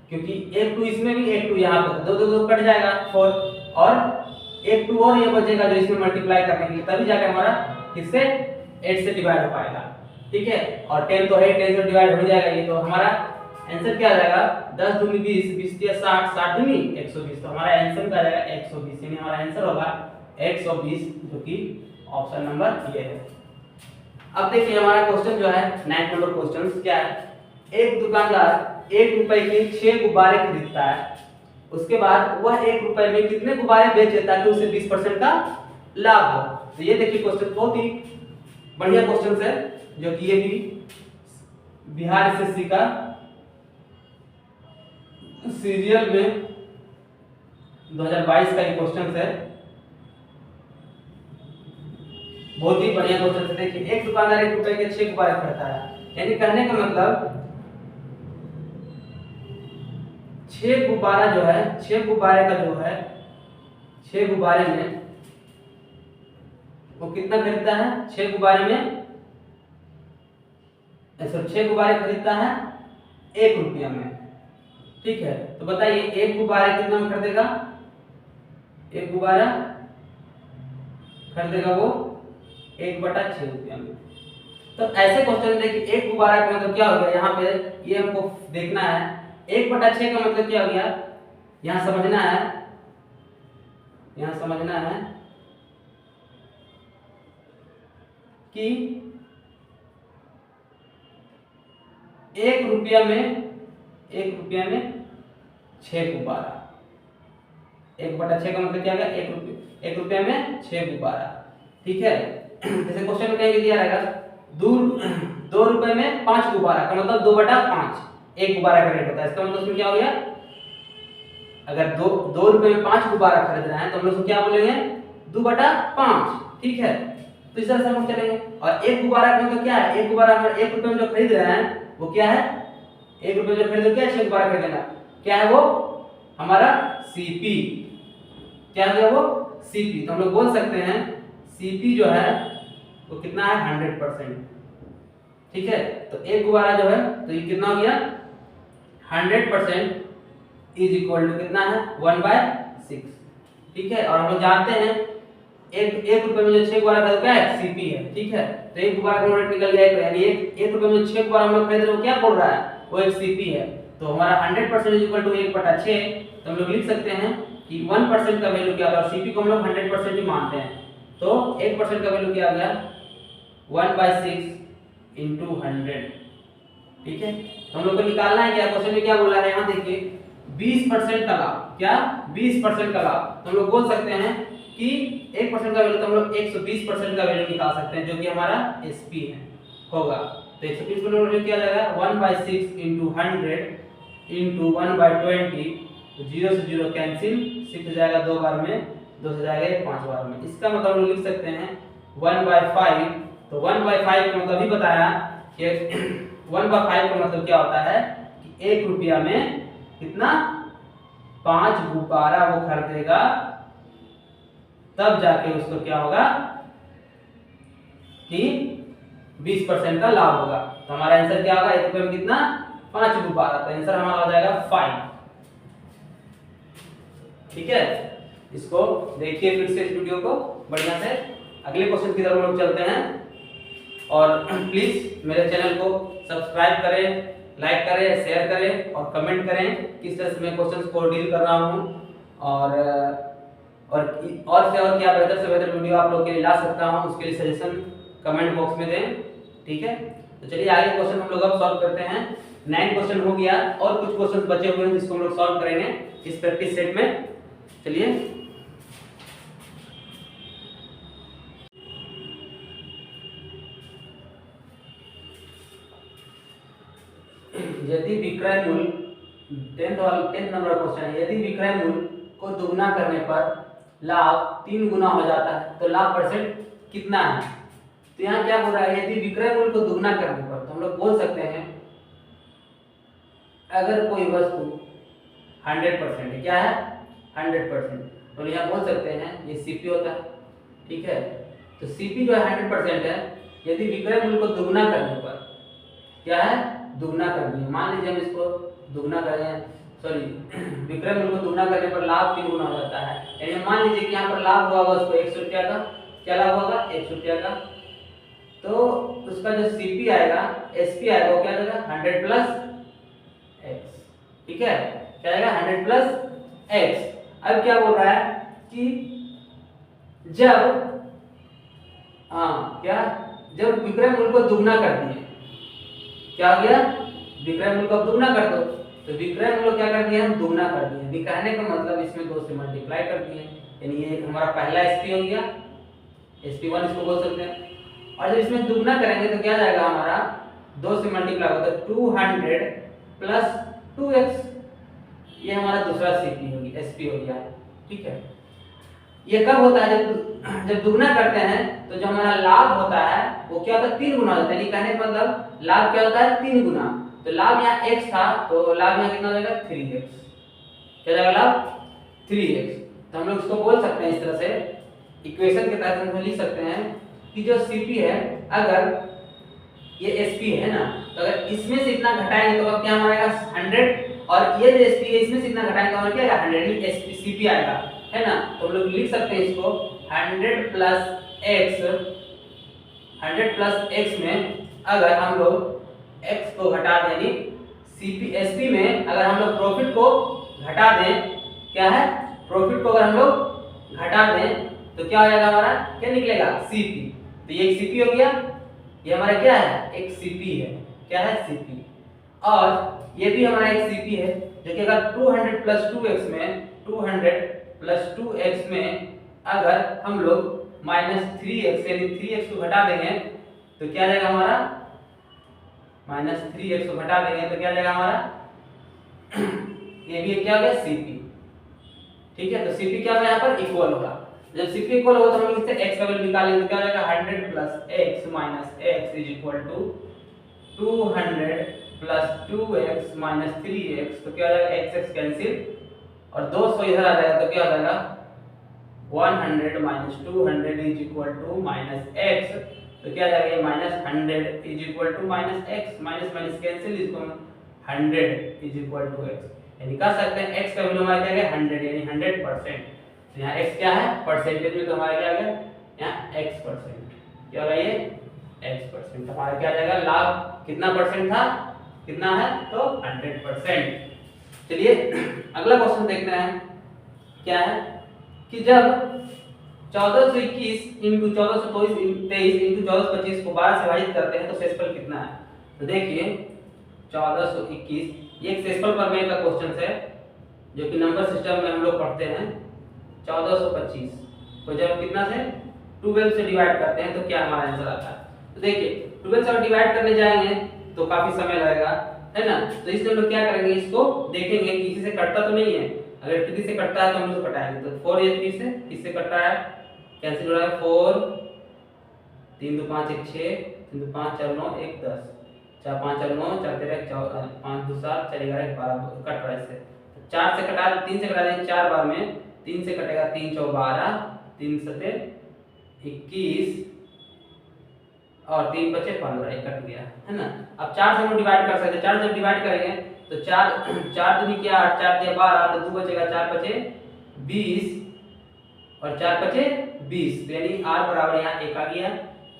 क्योंकि एक 2 इसमें भी एक 2 यहाँ पे, दो दो दो कट जाएगा 4, और एक 2 और ये बचेगा जो इसमें मल्टीप्लाई करने के लिए, तभी जाके हमारा किससे 8 से डिवाइड हो पाएगा, ठीक है। और 10 तो है 10 से डिवाइड हो जाएगा ये, तो हमारा आंसर क्या आ जाएगा 10 दूनी 20, 20 या 60, 60 दूनी 120, तो हमारा आंसर क्या आ जाएगा 120, यानी हमारा आंसर होगा 120, जो कि ऑप्शन नंबर ये है। अब देखिए हमारा क्वेश्चन जो है 9 नंबर क्वेश्चन क्या है, एक दुकानदार 1 रुपए के 6 गुब्बारे खरीदता है, उसके बाद वह 1 रुपए में कितने गुब्बारे बेच देता है कि उसे 20% का लाभ हो। तो ये देखिए क्वेश्चन बहुत ही बढ़िया क्वेश्चन है, जो कि ये भी बिहार एसएससी का सीरियल में 2022 का ये क्वेश्चन है, बहुत ही बढ़िया क्वेश्चन है। देखिए एक दुकानदार 1 रुपए के 6 गुब्बारे खरीदता है, यानी कहने का मतलब 6 गुब्बारा जो है 6 गुब्बारे का जो है 6 गुब्बारे में वो कितना खरीदता है, 6 गुब्बारे में ऐसा 6 गुब्बारे खरीदता है 1 रुपया में, ठीक है। तो बताइए 1 गुब्बारा कितना में खरीदेगा, 1 गुब्बारा खरीदेगा वो 1/6 रुपया में। तो ऐसे क्वेश्चन देखिए 1 गुब्बारा का मतलब क्या हो गया, यहाँ पे ये हमको देखना है 1/6 का मतलब क्या हो गया, यहाँ समझना है, यहाँ समझना है कि 1 रुपया में 6 गुब्बारा, 1/6 का मतलब क्या हो गया 1 रुपया में 6 गुब्बारा, ठीक है। जैसे क्वेश्चन में कहीं दिया रहेगा 2 रुपए में 5 गुब्बारा का मतलब 2/5 1 गुब्बारा का रेट होता है, इसका मतलब उसमें क्या हो गया, अगर 2 रुपए में 5 गुब्बारा खरीद रहे हैं तो हम लोग क्या बोलेंगे 2/5, ठीक है। तो इस तरह से हम चलेंगे। और 1 गुब्बारा का मतलब क्या है, 1 गुब्बारा हम 1 रुपए में जो खरीद रहे हैं वो क्या है, 1 रुपए में जो खरीदो क्या 6 गुब्बारा खरीदेगा, क्या है वो हमारा सीपी, क्या है वो सीपी। तो हम लोग बोल सकते हैं सीपी जो है वो कितना है 100%, ठीक है। तो 1 गुब्बारा जो है तो ये कितना हो गया 100% इज इक्वल टू कितना है 1/6, ठीक है। और हम लोग जानते हैं एक रुपए में जो 6 गुब्बारा खरीदो क्या है सीपी है, ठीक है। तो 1 गुब्बारा का रेट निकल गया, यानी 1 रुपए में 6 गुब्बारा हम लोग खरीद रहे हैं वो क्या बोल रहा है, वो एक सीपी है। तो हमारा 100% इज इक्वल टू 1/6, तो हम लोग लिख सकते हैं कि 1% का वैल्यू क्या होगा, और सीपी को हम लोग 100% ही मानते हैं, तो 1% का वैल्यू क्या आ गया 1/6 * 100, ठीक है। तो हम लोग को निकालना है क्या, क्वेश्चन में क्या बोला है यहाँ देखिए 20% का लाभ, क्या 20% का लाभ। तो हम लोग बोल सकते हैं कि 1% का वैल्यू तो हम लोग 120% का वैल्यू निकाल सकते हैं, जो कि हमारा एसपी है होगा। तो 120% का वैल्यू क्या जाएगा 1/6 × 100 × 1/20, तो 0 से 0 कैंसिल, 6 हो जाएगा 2 बार में, 2 से जाएगा 5 बार में। इसका मतलब हम लोग लिख सकते हैं 1/5। तो 1/5 का मतलब ही बताया कि 1/5 का मतलब क्या होता है कि 1 रुपया में कितना 5 गुब्बारा वो खरीदेगा, तब जाके उसको क्या होगा कि 20% का लाभ होगा। तो हमारा आंसर क्या होगा, 1 रुपये में कितना 5 गुब्बारा, तो आंसर हमारा हो जाएगा 5। ठीक है, इसको देखिए फिर से इस वीडियो को बढ़िया से। अगले क्वेश्चन की तरफ हम लोग चलते हैं, और प्लीज मेरे चैनल को सब्सक्राइब करें, लाइक करें, शेयर करें और कमेंट करें किस तरह से मैं क्वेश्चंस को डील कर रहा हूं, और से और क्या बेहतर से बेहतर वीडियो आप लोग के लिए ला सकता हूं, उसके लिए सजेशन कमेंट बॉक्स में दें। ठीक है, तो चलिए आगे क्वेश्चन हम लोग अब सॉल्व करते हैं। 9 क्वेश्चन हो गया और कुछ क्वेश्चन बचे हुए हैं जिसको हम लोग सॉल्व करेंगे इस प्रैक्टिस सेट में। चलिए, यदि विक्रय मूल्य 10th नंबर क्वेश्चन है, यदि विक्रय मूल्य को दुगना करने पर लाभ 3 गुना हो जाता है तो लाभ परसेंट कितना है। तो यहाँ क्या बोल रहा है, यदि विक्रय मूल्य को दुगना करने पर, तो हम लोग बोल सकते हैं अगर कोई वस्तु 100% है, क्या है 100%, तो यहाँ बोल सकते हैं ये सीपी होता है। ठीक है, तो सीपी जो है 100% है, यदि विक्रय मूल्य को दुगना करने पर क्या है, दुगना कर दिए, मान लीजिए हम इसको दुगना करें, सॉरी विक्रय मूल्य को दुगना करने पर लाभ 3 गुना हो जाता है। यानी मान लीजिए कि यहाँ पर लाभ हुआ उसको 100 रुपया का, क्या लाभ होगा 100 रुपया का, तो उसका जो सीपी आएगा, एसपी आएगा, वो क्या आएगा 100 + x। ठीक है, क्या आएगा 100 + x। अब क्या बोल रहा है कि जब जब विक्रय मूल्य को दुगना कर दिए, क्या हो गया, विक्रय मूल्य को दुगना कर दो, तो विक्रय मूल्य क्या कर दिए हम दुगना कर दिए। अभी कहने का मतलब इसमें 2 से मल्टीप्लाई कर दिए, यानी ये हमारा पहला एसपी हो गया, sp1 इसको बोल सकते हैं। और जब इसमें दुगना करेंगे तो क्या जाएगा हमारा 2 से मल्टीप्लाई होगा तो 200 + 2x, ये हमारा दूसरा सीपी होगी, एसपी हो गया। ठीक है, ये कब होता है, जब दुगना करते हैं तो जो हमारा लाभ होता है वो क्या होता है 3 गुना हो जाता है। यानी कहने का मतलब लाभ क्या होता है 3 गुना। तो लाभ यहाँ x था, तो लाभ यहाँ कितना हो जाएगा 3x, क्या जाएगा लाभ 3x। तो हम लोग इसको बोल सकते हैं इस तरह से, इक्वेशन के तहत हम लिख सकते हैं कि जो सीपी है, अगर ये एसपी है ना, तो अगर इसमें से इतना घटाएंगे तो क्या हमारा आएगा 100, और ये जो एसपी है इसमें से इतना घटाएंगे तो हमारा क्या आएगा 100, यानी एसपी सीपी आएगा, है ना। तो हम लोग लिख सकते हैं इसको 100 + x में अगर हम लोग x को घटा दें, यानी सीपी एसपी में अगर हम लोग प्रॉफिट को घटा दें, क्या है प्रॉफिट को अगर हम लोग घटा दें तो क्या हो जाएगा हमारा, क्या निकलेगा सीपी। तो ये एक सीपी हो गया, ये हमारा क्या है एक सीपी है, क्या है सीपी। और ये भी हमारा एक सीपी है, जो कि अगर 200 + 2x में 200 + 2x में अगर हम लोग -3x यानी 3x को घटा देंगे तो क्या जाएगा हमारा, -3x को घटा देंगे तो क्या जाएगा हमारा ये भी क्या हो गया सीपी। ठीक है, तो सीपी क्या होगा यहाँ पर इक्वल होगा। जब सीपी इक्वल होगा तो हम लोग इससे x का वैल्यू निकालेंगे तो क्या हो जाएगा 100 + x - x = 200 + 2x - 3x, तो क्या हो जाएगा x कैंसिल और 200 इधर आ जाएगा तो क्या हो जाएगा 100 - 200 = -x, तो क्या जाएगा ये -100 = -x, माइनस कैंसिल, इसको 100 = x, यानी कह सकते हैं x का वैल्यू हमारा क्या है 100, यानी 100%। तो यहाँ x क्या है परसेंटेज में, तो हमारा क्या आ गया यहाँ x%, क्या होगा ये x%। हमारा क्या आ जाएगा लाभ कितना परसेंट था, कितना है तो 100%। चलिए अगला क्वेश्चन देखते हैं, क्या है कि जब 1421 × 1423 × 1425 को 12 से विभाजित करते हैं तो शेषफल कितना है। तो देखिए 1421 ये एक शेषफल प्रमेय का क्वेश्चन है, जो कि नंबर सिस्टम में हम लोग पढ़ते हैं। 1425 को जब कितना से 12 से डिवाइड करते हैं तो क्या हमारा आंसर आता है। तो देखिए 12 से डिवाइड करने जाएंगे तो काफी समय लगेगा, है ना। तो इसलिए हम लोग क्या करेंगे, इसको देखेंगे कि किसी से कटता तो नहीं है। अगर 3 से कटता है तो हम लोग कटाएंगे। तो 4 ये 3 से किससे कटता है, कैंसिल हो रहा है। 4 3 2 5 1 6 3 2 5 4 9 1 10 4 5 4 9 4 13 5 2 7 4 11 12 कट रहा है इससे। तो 4 से कटा 3 से कटा देंगे 4 बार में, 3 से कटेगा 3 4 12 3 7 21 और 3 बचे 15, एक कट गया, है ना। अब 4 से हम डिवाइड कर सकते हैं। 4 से डिवाइड करेंगे तो 4 4 दूनी क्या 8 4 दिया 12 तो 2 बचेगा, 4 बचे 20 और 4 बचे 20, यानी r बराबर यहाँ 1 आ गया।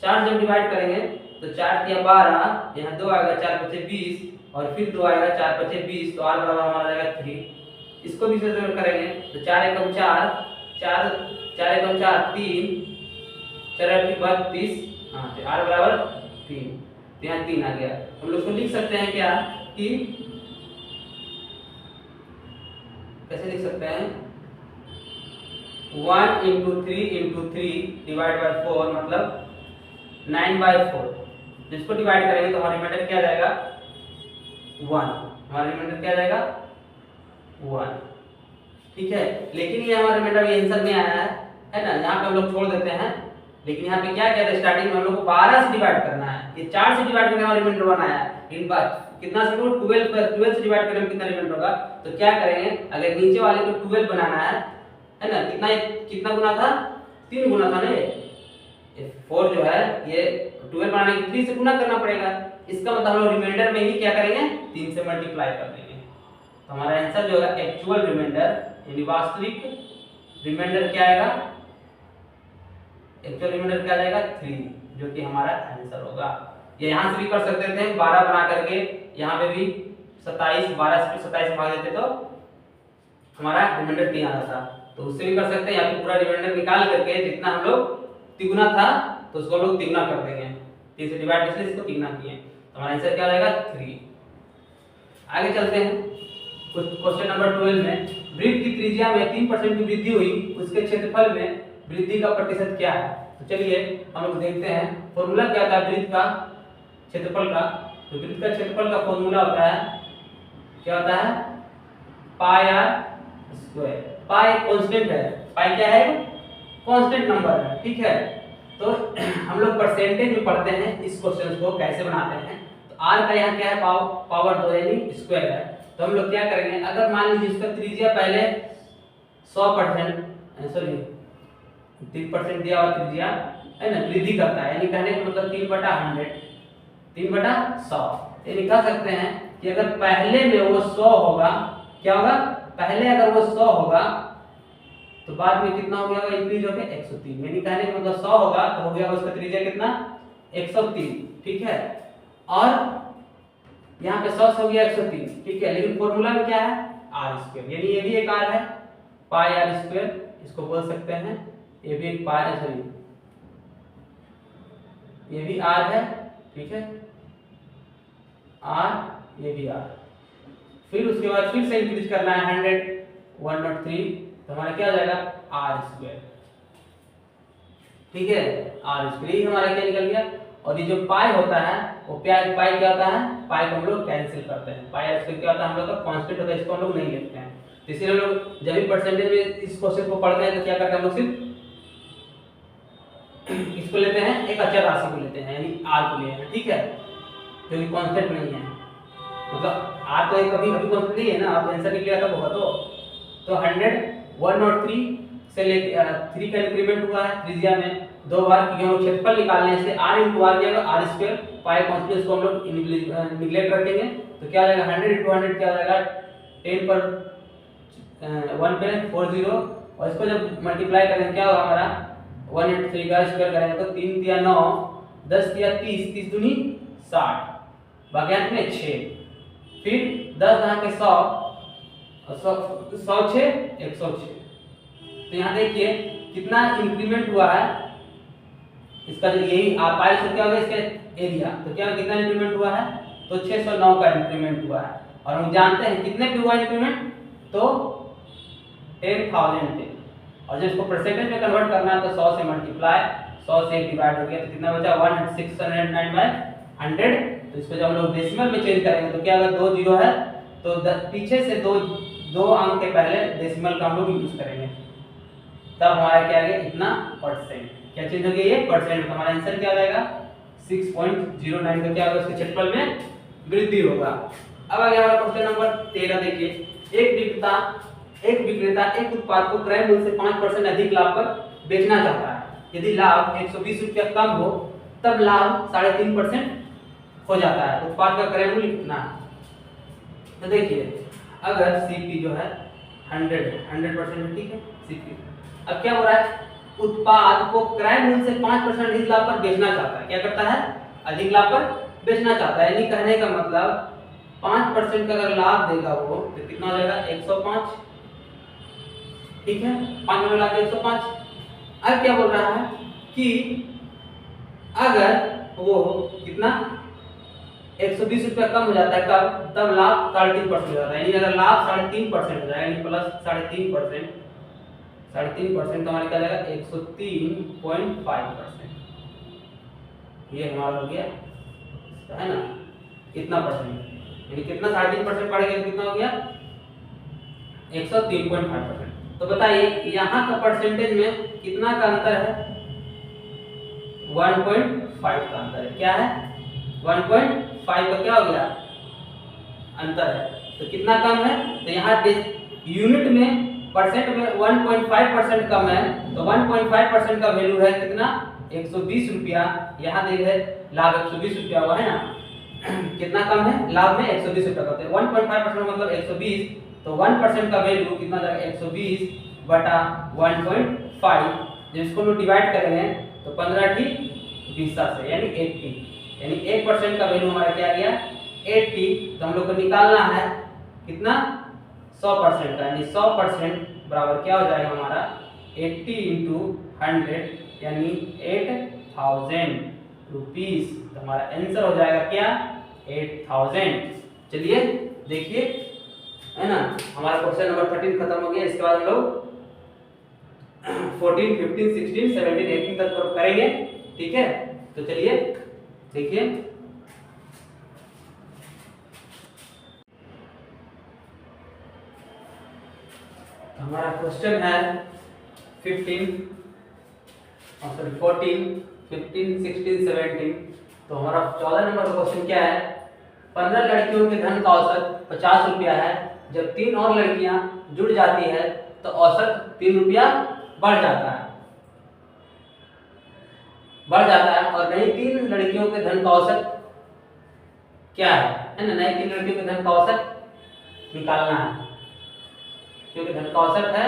4 जब डिवाइड करेंगे तो 4 दिया 12 यहाँ 2 आएगा, 4 बचे 20 और फिर 2 आएगा, 4 बचे 20 तो r बराबर हमारा आ जाएगा 3। इसको भी से करेंगे तो 4 एकम 4 4 4 एकम 4 3 4 32, हाँ तो r बराबर 3, तो यहाँ 3 आ गया। हम लोग इसको लिख सकते हैं क्या कि कैसे लिख सकते हैं 1 इंटू 3 इंटू 3 डिवाइड बाई 4 मतलब 9/4। जिसको डिवाइड करेंगे तो हमारा रिमाइंडर क्या आ जाएगा 1, हमारा रिमाइंडर क्या आ जाएगा 1, ठीक है। लेकिन ये हमारा रिमाइंडर ये आंसर में आया है ना। यहाँ पे हम लोग छोड़ देते हैं, लेकिन यहाँ पे क्या कहते हैं स्टार्टिंग में हम लोग को 12 से डिवाइड करना है। ये 4 से डिवाइड करके हमारा रिमाइंडर 1 आया। इन बात कितना से 12 प्लस 12 से डिवाइड करने में कितना रिमाइंडर होगा, तो क्या करेंगे अगर नीचे वाले को 12 बनाना है ना, कितना गुना था 3 गुना था ना। ये 4 जो है ये 12 बनाने के 3 से गुना करना पड़ेगा। इसका मतलब हम लोग रिमाइंडर में ही क्या करेंगे 3 से मल्टीप्लाई कर देंगे। तो हमारा आंसर जो है एक्चुअल रिमाइंडर यानी वास्तविक रिमाइंडर क्या आएगा, एक्चुअल रिमाइंडर क्या आएगा 3, जो कि हमारा आंसर होगा। ये यहाँ से भी कर सकते थे 12 बना करके, यहाँ पे भी 27 12 से 27 भाग देते तो हमारा रिमाइंडर 3 आता था। तो उससे भी कर सकते हैं, या फिर पूरा रिमाइंडर निकाल करके जितना हम लोग तिगुना था तो उसको लोग तिगुना कर देंगे। 3 से डिवाइड इसलिए इसको तिगुना किए तो हमारा आंसर क्या आएगा 3। आगे चलते हैं क्वेश्चन नंबर 12 में वृत्त की त्रिज्या में 3% की वृद्धि हुई, उसके क्षेत्रफल में वृद्धि का प्रतिशत क्या है। तो चलिए हम लोग देखते हैं फॉर्मूला क्या होता है वृत्त का क्षेत्रफल का। तो वृत्त का क्षेत्रफल का फॉर्मूला होता है क्या होता है पाई आर स्क्वायर। पाई कांस्टेंट है, पाई क्या है कांस्टेंट नंबर है, ठीक है। तो हम लोग परसेंटेज में पढ़ते हैं इस क्वेश्चन को कैसे बनाते हैं। तो आर का यहाँ क्या है पावर 2 यानी स्क्वायर है। तो हम लोग क्या करेंगे, अगर मान लीजिए इसका त्रिज्या पहले 100% सॉरी 3% दिया हुआ त्रिज्या है ना वृद्धि करता है, यानी कहने का मतलब 3/100 3/100, यानी कह सकते हैं कि अगर पहले में वो 100 होगा, क्या होगा पहले अगर वो 100 होगा तो बाद में कितना हो गया इंक्रीज हो गया 103, यानी कहने का मतलब 100 होगा तो हो गया उसका त्रिज्या कितना 103, ठीक है। और यहाँ पे 100 हो गया 103, ठीक है। लेकिन फॉर्मूला में क्या है आर स्क्वायर, यानी ये भी एक आर है पाई आर स्क्वायर इसको बोल सकते हैं। ये भी एक पाई सॉरी ये भी आर है, ठीक है आर ये भी आर। फिर उसके बाद फिर से इंक्रीज करना है 100 103 तो हमारा क्या हो जाएगा आर स्क्वायर, ठीक है आर स्क्वायर हमारा क्या निकल गया। और ये जो पाई होता है वो पाई क्या होता है, पाई को हम लोग कैंसिल करते हैं। पाई आर स्क्वायर क्या होता है हम लोग का कांस्टेंट होता है, इसको हम लोग नहीं लिखते हैं। तो इसीलिए हम लोग जब भी परसेंटेज में इस क्वेश्चन को पढ़ते हैं तो क्या करते हैं हम लोग सिर्फ इसको लेते हैं, एक अचर राशि को लेते हैं यानी आर को लेते हैं, ठीक है, जो कि कांस्टेंट नहीं है। मतलब आर तो कभी कभी कांस्टेंट नहीं है ना, आप आंसर निकलेगा तब होगा। तो 100 103 से लेके 3 का इंक्रीमेंट हुआ है त्रिज्या में 2 बार, क्योंकि हम क्षेत्रफल निकालने से r * r जाएगा r स्क्वायर पाई कांस्टेंट को हम लोग निगलेक्ट रखेंगे तो क्या हो जाएगा 100 * 100 क्या हो जाएगा 10 पर 1 पे 40 और इसको जब मल्टीप्लाई करेंगे क्या होगा हमारा 183 का स्क्वायर करेंगे तो 3 × 9 10 × 30 30 दूनी 60 बाकी अंत में 6 फिर 10 यहाँ के 100 106 106। तो यहाँ देखिए कितना इंक्रीमेंट हुआ है इसका, जो यही आप पाई से क्या होगा इसका एरिया, तो क्या कितना इंक्रीमेंट हुआ है तो 609 का इंक्रीमेंट हुआ है। और हम जानते हैं कितने पे हुआ इंक्रीमेंट तो 10,000 पे, और जब इसको परसेंटेज में कन्वर्ट करना है तो 100 से मल्टीप्लाई, 100 से डिवाइड हो गया तो कितना बचा 609/100। तो इसको जब हम लोग डेसिमल में चेंज करेंगे तो क्या अगर 2 जीरो है तो पीछे से दो अंक के पहले डेसिमल का हम लोग यूज करेंगे, तब हमारा क्या आ गया इतना परसेंट। क्या चेंज हो गया ये परसेंट। हमारा आंसर क्या आ जाएगा 6.09 का क्या होगा उसके क्षेत्रफल में वृद्धि होगा। अब आ गया हमारा क्वेश्चन नंबर 13। देखिए एक विक्रेता एक उत्पाद को क्रय मूल्य से 5% अधिक लाभ पर बेचना चाहता है। यदि लाभ 120 रुपया कम हो तब लाभ 3.5% हो जाता है। उत्पाद का क्रय मूल्य कितना है? तो देखिए अगर सीपी जो है 100% ठीक है सीपी। अब क्या हो रहा है उत्पाद को क्रय मूल्य से 5% अधिक लाभ पर बेचना चाहता है। क्या करता है अधिक लाभ पर बेचना चाहता है, यानी कहने का मतलब 5% का अगर लाभ देगा वो तो कितना हो जाएगा 105। ठीक है 5 में लाभ 105। अब क्या बोल रहा है कि अगर वो कितना 120 रुपया कम हो जाता है कब तब लाभ 3.5% हो जाता है, यानी अगर लाभ 3.5% हो जाएगा यानी प्लस 3.5% तो हमारे क्या जाएगा 103.5%। ये हमारा हो गया है ना कितना परसेंट, यानी कितना 3.5% बढ़ेगा कितना हो गया 103.5%। तो बताइए यहाँ का परसेंटेज में कितना का अंतर है 1.5 का अंतर है। क्या है 1.5 का क्या हो गया अंतर है, तो कितना कम है तो यहाँ यूनिट में परसेंट में 1.5% कम है तो 1.5% का वैल्यू है कितना 120 रुपया। यहाँ देखे लाभ 120 रुपया हुआ है ना कितना कम है लाभ में 120 रुपया करते हैं 1.5% मतलब 120 तो 1% का वैल्यू कितना जाएगा 120 बटा 1.5। जब इसको लोग डिवाइड करेंगे तो 15 × 20 से यानी 80, यानी 1% का वैल्यू हमारा क्या आ गया 80। तो हम लोग को निकालना है कितना 100% का, यानी 100% बराबर क्या हो जाएगा हमारा 80 × 100 यानी 8000 रुपीस। तो हमारा आंसर हो जाएगा क्या 8000। चलिए देखिए है ना हमारा क्वेश्चन नंबर 13 खत्म हो गया। इसके बाद हम लोग 14, 15, 16, 17, 18 तक करेंगे। ठीक है तो चलिए देखिए हमारा क्वेश्चन है 14, 15, 16, 17। तो हमारा 14 नंबर का क्वेश्चन क्या है 15 लड़कियों के धन का औसत 50 रुपया है। जब 3 और लड़कियां जुड़ जाती है तो औसत 3 रुपया बढ़ जाता है और नई 3 लड़कियों के धन का औसत क्या है ना नई 3 लड़कियों के धन का औसत निकालना है, क्योंकि धन का औसत है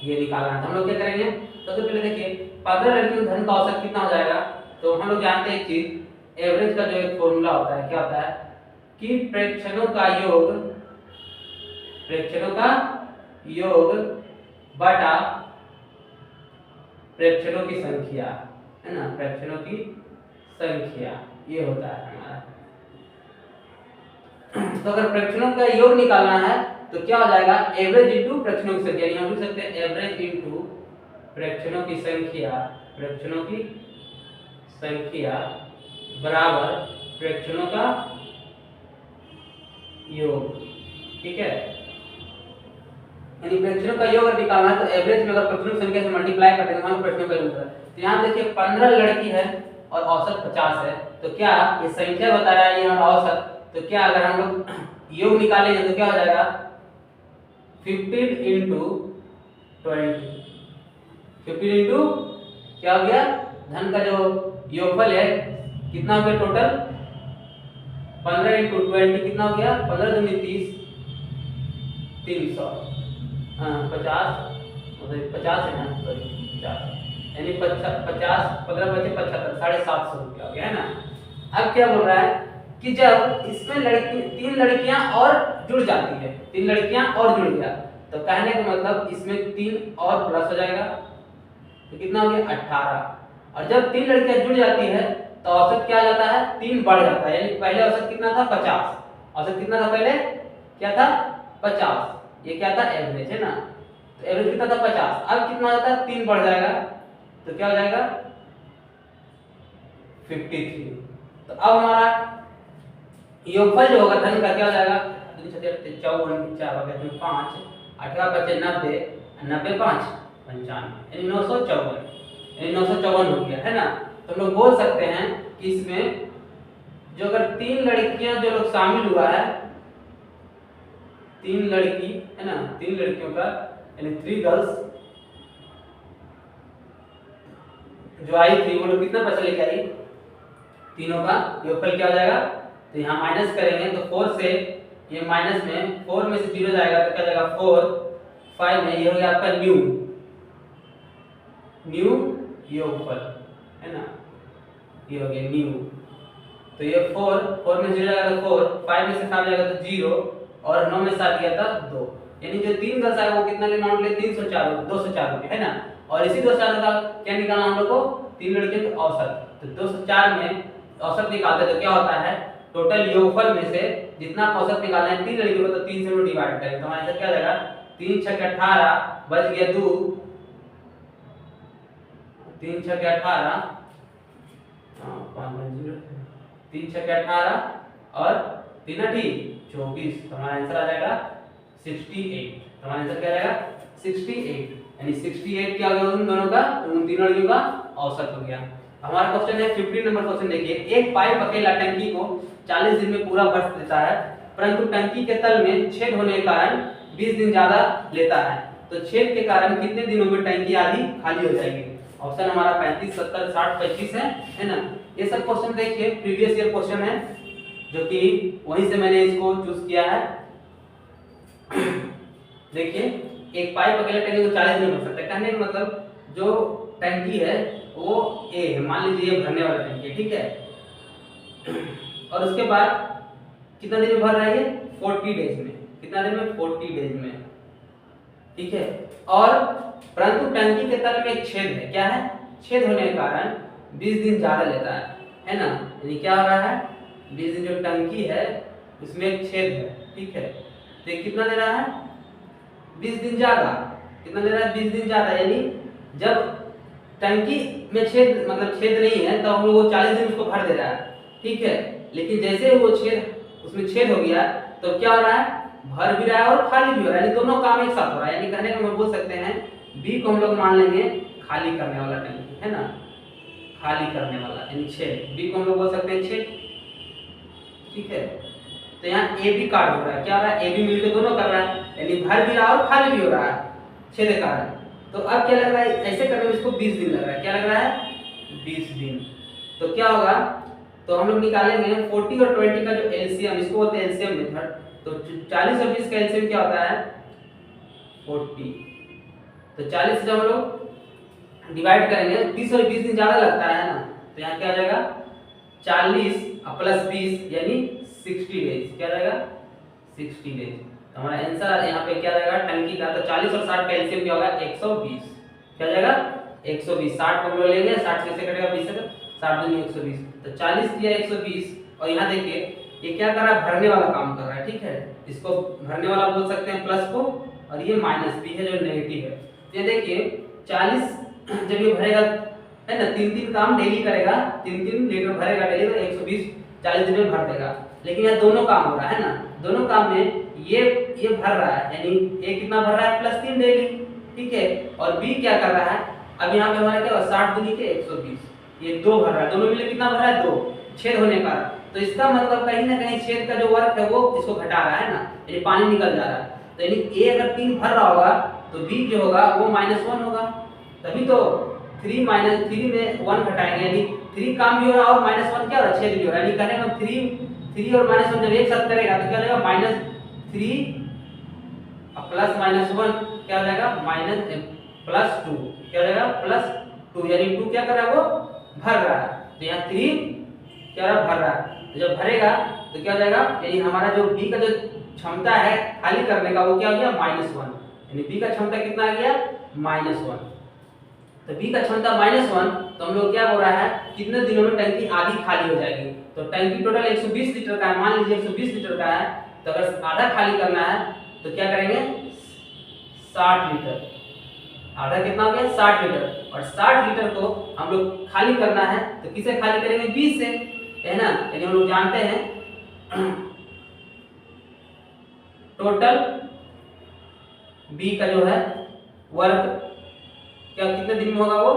ये निकालना है। हम लोग क्या करेंगे सबसे पहले देखिए 15 लड़कियों के धन का औसत कितना हो जाएगा। तो हम लोग जानते हैं एक चीज एवरेज का जो एक फॉर्मूला होता है क्या होता है कि प्रेक्षणों का योग बटा प्रेक्षणों की संख्या है ना प्रेक्षणों की संख्या ये होता है हमारा। तो अगर प्रेक्षणों का योग निकालना है तो क्या हो जाएगा एवरेज इंटू प्रेक्षणों की संख्या, हम लिख सकते हैं एवरेज इंटू प्रेक्षणों की संख्या बराबर प्रेक्षणों का योग। ठीक है यानी प्रेक्षणों का योग अगर निकालना है तो एवरेज में अगर प्रेक्षणों की संख्या से मल्टीप्लाई करते हैं तो हमें प्रेक्षणों का योग मिलता है। तो यहाँ देखिए 15 लड़की है और औसत 50 है तो क्या ये संख्या बता रहा है ये हमारा औसत। तो क्या अगर हम लोग योग निकालेंगे तो क्या हो जाएगा 15 × 20 15 इंटू क्या हो गया धन का जो योगफल है कितना हो गया टोटल 15 × 20 कितना हो गया 15 दूनी 30 300 50 है ना सॉरी 50 यानी 50 15 बचे 75 750 रुपया हो गया है ना। अब क्या बोल रहा है कि जब इसमें 3 लड़कियां और जुड़ जाती है 3 लड़कियां और जुड़ गया तो कहने का मतलब इसमें 3 और प्लस हो जाएगा तो कितना हो गया 18। और जब 3 लड़कियां जुड़ जाती है तो औसत क्या आ जाता है 3 बढ़ जाता है, यानी पहले औसत कितना था 50 औसत कितना था पहले क्या था 50 ये क्या था एवरेज है ना। तो एवरेज कितना था 50, अब कितना होता है 3 बढ़ जाएगा तो क्या हो जाएगा 53। तो अब हमारा योगफल जो होगा धन का क्या हो जाएगा 54 4 बटे 5 18 बचे 90 90 5 95 यानी 954 यानी 954 हो गया है ना। तो हम लोग बोल सकते हैं कि इसमें जो अगर 3 लड़कियां जो लोग शामिल हुआ है 3 लड़की है ना 3 लड़कियों का यानी 3 गर्ल्स जो आई थी वो लोग कितना पैसा लेके आई तीनों का योगफल क्या हो जाएगा। तो यहाँ माइनस करेंगे तो 4 से ये माइनस में 4 में से 0 जाएगा तो क्या जाएगा 4 5 में ये हो गया आपका न्यू योगफल है ना ये हो गया न्यू। तो ये 4 में 0 जाएगा तो 4 5 में से 7 जाएगा तो 0 और 9 में 7 गया था 2 यानी जो 3 गर्ल्स आएगा वो कितना ले अमाउंट ले 304 204 रुपये है ना। और इसी 204 का क्या निकालना हम लोग को 3 लड़कियों का औसत। तो 204 में औसत निकालते तो क्या होता है टोटल योगफल में से जितना औसत निकालना है 3 लड़कियों को तो 3 से डिवाइड करें तो हमारे क्या जाएगा 3 6 18 बच गया 2 3 6 18 3 6 18 और 3 8 24 तो हमारा आंसर आ जाएगा 68। तो हमारा आंसर क्या जाएगा 68 यानी 68 क्या हो गया उन दोनों का उन तीनों लड़कियों का औसत हो गया। हमारा क्वेश्चन है 15 नंबर क्वेश्चन देखिए एक पाइप अकेला टंकी को 40 दिन में पूरा भर देता है परंतु टंकी के तल में छेद होने के कारण 20 दिन ज्यादा लेता है तो छेद के कारण कितने दिनों में टंकी आधी खाली हो जाएगी। ऑप्शन हमारा 35 70 60 25 है ना। ये सब क्वेश्चन देखिए प्रीवियस ईयर क्वेश्चन है जो कि वहीं से मैंने इसको चूज किया है। देखिए एक पाइप अकेले टंकी को 40 दिन में भर सकता है कहने का मतलब जो टंकी है वो ए है मान लीजिए ये भरने वाला टंकी है ठीक है और उसके बाद कितना दिन में भर रहा है ये 40 डेज में कितना दिन में 40 डेज में ठीक है। और परंतु टंकी के तल में एक छेद है क्या है छेद होने के कारण 20 दिन ज्यादा लेता है ना। यानी क्या हो रहा है 20 दिन जो टंकी है उसमें एक छेद है ठीक है तो ये कितना दे रहा है 20 दिन ज्यादा कितना दे रहा है 20 दिन ज्यादा यानी जब टंकी में छेद मतलब छेद नहीं है तो हम लोग 40 दिन उसको भर दे रहा है ठीक है। लेकिन जैसे वो छेद उसमें छेद हो गया तो क्या हो रहा है भर भी रहा है और खाली भी हो रहा है यानी दोनों काम एक साथ हो रहा है। यानी कहने का हम बोल सकते हैं बी को हम लोग मान लेंगे खाली करने वाला टंकी है ना खाली करने वाला यानी छेद बी को हम लोग बोल सकते हैं छेद ठीक है। तो यहाँ ए बी कार्ड हो रहा है क्या हो रहा है ए बी मिलकर दोनों कर रहा है यानी भर भी रहा है और खाली भी हो रहा है छेद के कारण। तो अब क्या लग रहा है ऐसे करने में इसको 20 दिन लग रहा है क्या लग रहा है 20 दिन। तो क्या होगा तो हम लोग निकालेंगे 40 और 20 का जो एलसीएम इसको बोलते हैं एलसीएम मेथड। तो 40 और 20 का एलसीएम क्या होता है 40। तो 40 से जब हम लोग डिवाइड करेंगे 20 और 20 दिन ज्यादा लगता है ना तो यहाँ क्या आ जाएगा 40 प्लस 20 यानी 60 डेज क्या जाएगा 60 डेज। तो हमारा आंसर यहाँ पे क्या जाएगा टंकी का तो 40 और 60 का एलसीएम क्या होगा 120 क्या जाएगा 120 60 को हम लोग लेंगे 60 से कटेगा 20 से 60 दूनी 120 तो 40 दिया 120 और यहाँ देखिए ये क्या कर रहा है भरने वाला काम कर रहा है ठीक है। इसको भरने वाला बोल सकते हैं प्लस को और ये माइनस भी है जो नेगेटिव है। ये देखिए 40 जब ये भरेगा है ना 3 काम डेली करेगा 3 लीटर भरेगा डेली तो 120 40 दिन में भर देगा। लेकिन यहाँ दोनों काम हो रहा है ना दोनों काम में ये भर रहा है यानी ए कितना भर रहा है +3 डेली ठीक है और बी क्या कर रहा है अब यहाँ पे हमारा क्या 60 दूनी के 120 ये 2 भर रहा है दोनों मिले कितना भर रहा है 2 छेद होने का। तो इसका मतलब कहीं ना कहीं छेद का जो वर्क है वो इसको घटा रहा है ना यानी पानी निकल जा रहा है। तो यानी ए अगर 3 भर रहा होगा तो बी जो होगा वो -1 होगा तभी तो 3 में 1 घटाएंगे यानी 3 काम भी हो रहा है और -1 क्या हो रहा है छेद भी हो रहा है यानी कहने का 3 और -1 जब एक साथ करेगा तो क्या हो जाएगा -3 प्लस -1 क्या हो जाएगा +2 क्या हो जाएगा +2 यानी 2 क्या कर रहा है वो भर रहा है। तो यहाँ 3 क्या रहा भर रहा है तो जब भरेगा तो क्या हो जाएगा यानी हमारा जो बी का जो क्षमता है खाली करने का वो क्या हो गया -1 यानी बी का क्षमता कितना आ गया -1। तो बी का क्षमता -1 तो हम लोग क्या हो रहा है कितने दिनों में टंकी आधी खाली हो जाएगी। तो टंकी टोटल 120 लीटर का है मान लीजिए 120 लीटर का है तो अगर आधा खाली करना है तो क्या करेंगे 60 लीटर आधा कितना हो गया 60 लीटर, और 60 लीटर को हम लोग खाली करना है तो किसे खाली करेंगे 20 से, है ना। यानी हम लोग जानते हैं टोटल बी का जो है वर्क क्या कितने दिन में होगा, वो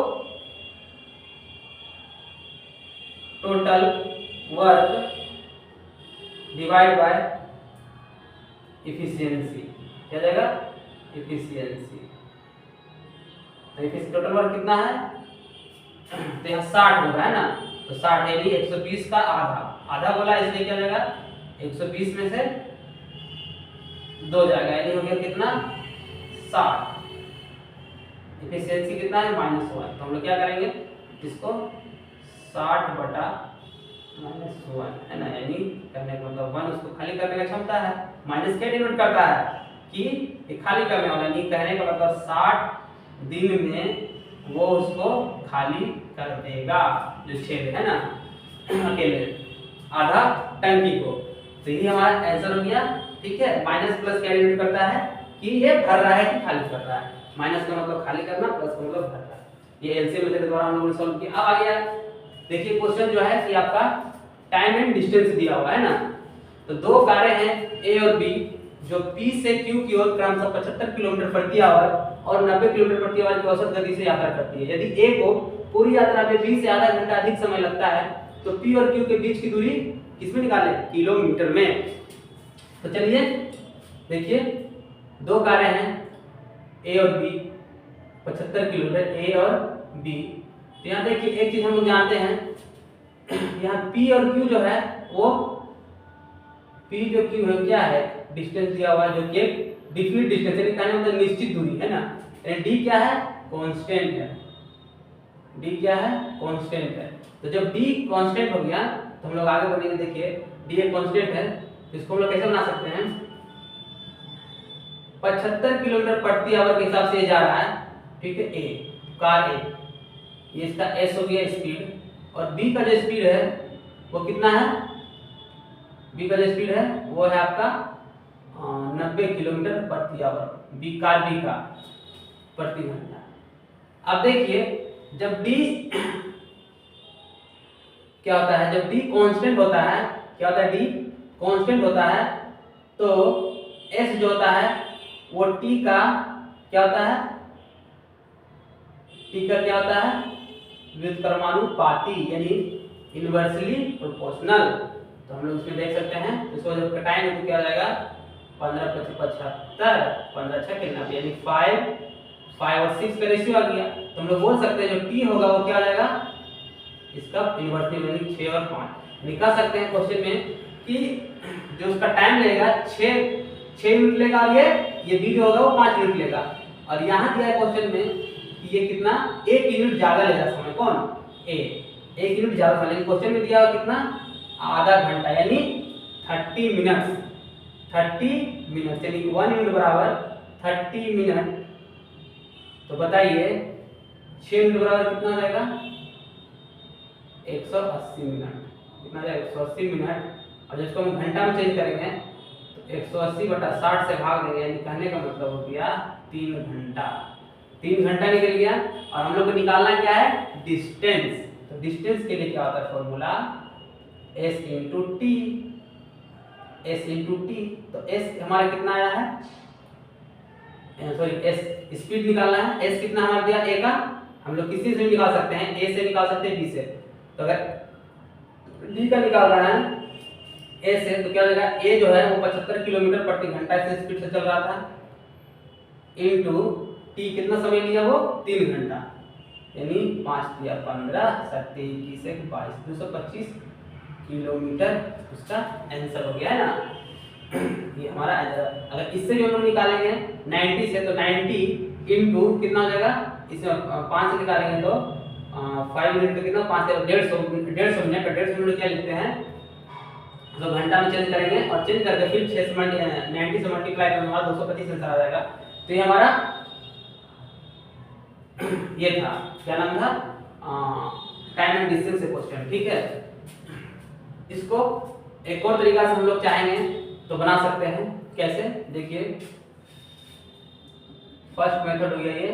total work divide by efficiency, क्या जाएगा इफिशियंसी। तो टोटल वर्क कितना है, तो यहाँ 60 होगा, है ना। तो 60 यानी 120 का आधा, आधा बोला इसलिए क्या जाएगा 120 में से 2 जाएगा, यानी हो गया कितना 60। इफिशियंसी कितना है -1। तो हम लोग क्या करेंगे इसको 60 बटा -1, है ना। यानी करने का मतलब 1 उसको खाली करने का क्षमता है, माइनस क्या डिनोट करता है कि ये खाली करने वाला, नहीं कहने का मतलब 60 दिन में वो उसको खाली कर देगा, जो छेद है ना अकेले आधा टंकी को। तो ये हमारा आंसर हो गया, ठीक है। माइनस प्लस क्या डिनोट करता है कि ये भर रहा है कि खाली कर रहा है, माइनस का मतलब खाली करना, प्लस का मतलब भर रहा है। ये एलसीएम मेथड द्वारा हम लोगों ने सॉल्व किया। अब आ गया देखिए क्वेश्चन जो है कि आपका टाइम एंड डिस्टेंस दिया हुआ है ना। तो दो कारें हैं ए और बी जो P से Q की ओर क्रमशः 75 किलोमीटर प्रति आवर और 90 किलोमीटर प्रति आवर की औसत गति से यात्रा करती है। यदि A को पूरी यात्रा में B से आधा घंटा अधिक समय लगता है तो P और Q के बीच की दूरी किसमें निकालें, किलोमीटर में। तो चलिए देखिए दो कारें हैं A और B 75 किलोमीटर A और B। तो यहाँ देखिए एक चीज हम लोग जानते हैं, यहाँ P और Q जो है वो P जो Q है क्या है, डिस्टेंस दिया हुआ है जो कि एक डिफिनिट डिस्टेंस है, कहने मतलब निश्चित दूरी है ना। D क्या है, कांस्टेंट है। D क्या है, कांस्टेंट है। तो जब D कांस्टेंट हो गया तो हम लोग आगे बढ़ेंगे। देखिए D एक कांस्टेंट है तो इसको हम लोग कैसे बना सकते हैं, 75 किलोमीटर प्रति आवर के हिसाब से जा रहा है, ठीक है। A कार A, ये इसका S हो गया स्पीड, और B का जो स्पीड है वो कितना है, B का जो स्पीड है वो है आपका 90 किलोमीटर प्रति आवर, B का प्रति घंटा। अब देखिए जब D क्या होता है, जब D कांस्टेंट होता है, क्या होता है D कांस्टेंट होता है तो S जो होता है वो T का क्या होता है, T का क्या होता है व्युत्क्रमानुपाती, यानी इनवर्सली प्रोपोर्शनल। तो हम लोग इसमें देख सकते हैं इसको जब घटाएंगे तो क्या हो जाएगा 15 × 75, 15 × 6 यानी 5 और 6 का रेशियो आ गया। तो हम लोग बोल सकते हैं जो T होगा वो क्या आ जाएगा इसका इनवर्सली, यानी 6 और 5। निकाल सकते हैं क्वेश्चन में कि जो उसका टाइम लगेगा 6 मिनट लेगा, और ये B जो होगा वो 5 मिनट लेगा। और यहाँ दिया है क्वेश्चन में कि ये कितना 1 यूनिट ज्यादा लेगा समय, कौन A 1 यूनिट ज्यादा समय, लेकिन क्वेश्चन में दिया हुआ कितना आधा घंटा, यानी 30 मिनट, 30 मिनट, यानी 1 यूनिट बराबर 30 मिनट। तो बताइए 6 मिनट बराबर कितना जाएगा 180 मिनट, कितना जाएगा 180 मिनट। और जिसको हम घंटा में चेंज करेंगे तो 180 बटा 60 से भाग देंगे, यानी कहने का मतलब हो गया 3 घंटा। 3 घंटा निकल गया। और हम लोग को निकालना क्या है डिस्टेंस। तो डिस्टेंस के लिए क्या होता है formula S × T, S × T। तो S हमारा कितना आया है, सॉरी S स्पीड निकालना है। S कितना हमारा दिया A का, हम लोग किसी से निकाल सकते हैं, A से निकाल सकते हैं B से। तो अगर D का निकाल रहा है A से तो क्या हो जाएगा, A जो है वो 75 किलोमीटर प्रति घंटा से स्पीड से चल रहा था, इनटू T कितना समय लिया वो 3 घंटा, यानी 5 दिया 15 7 21 22 225 किलोमीटर उसका आंसर हो गया है ना। ये हमारा आंसर। अगर इससे जो हम लोग निकालेंगे 90 से, तो 90 इनटू कितना हो जाएगा, इसमें 5 से निकालेंगे तो 5 मिनट का कितना 5 से 150 मिनट, 150 मिनट क्या लिखते हैं तो घंटा में चेंज करेंगे, और चेंज करके फिर 6 से 90 से मल्टीप्लाई करने के बाद 225 आंसर आ जाएगा। तो ये हमारा ये था, क्या नाम था, टाइम एंड डिस्टेंस से क्वेश्चन, ठीक है। इसको एक और तरीका से हम लोग चाहेंगे तो बना सकते हैं, कैसे देखिए फर्स्ट मेथड हो गया ये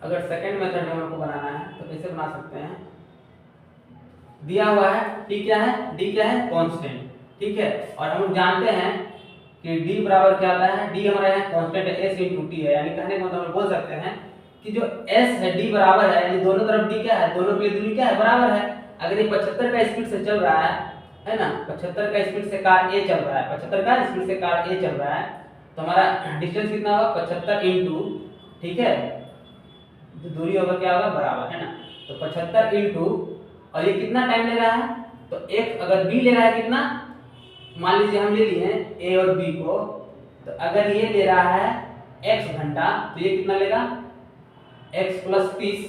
अगर सेकंड मेथड में हमको बनाना है तो कैसे बना सकते हैं, दिया हुआ है टी क्या है, डी क्या है, कांस्टेंट, ठीक है। और हम लोग जानते हैं कि डी बराबर क्या आता है, डी हमारा यहाँ कांस्टेंट है, एस इंटू टी है, यानी कहने का मतलब हम बोल सकते हैं कि जो एस है डी बराबर है, यानी दोनों तरफ डी क्या है, दोनों के लिए दूरी क्या है, बराबर है। अगर ये 75 का स्पीड से चल रहा है ना, 75 का स्पीड से कार ए चल रहा है, 75 का स्पीड से कार ए चल रहा है, तो हमारा डिस्टेंस कितना होगा, 75 इंटू, ठीक है, जो दूरी होगा क्या होगा, बराबर है ना। तो 75 इंटू, और ये कितना टाइम ले रहा है, तो एक अगर बी ले रहा है कितना, मान लीजिए हम ले लिए ए और बी को, तो अगर ये ले रहा है x घंटा तो ये कितना लेगा, x प्लस 30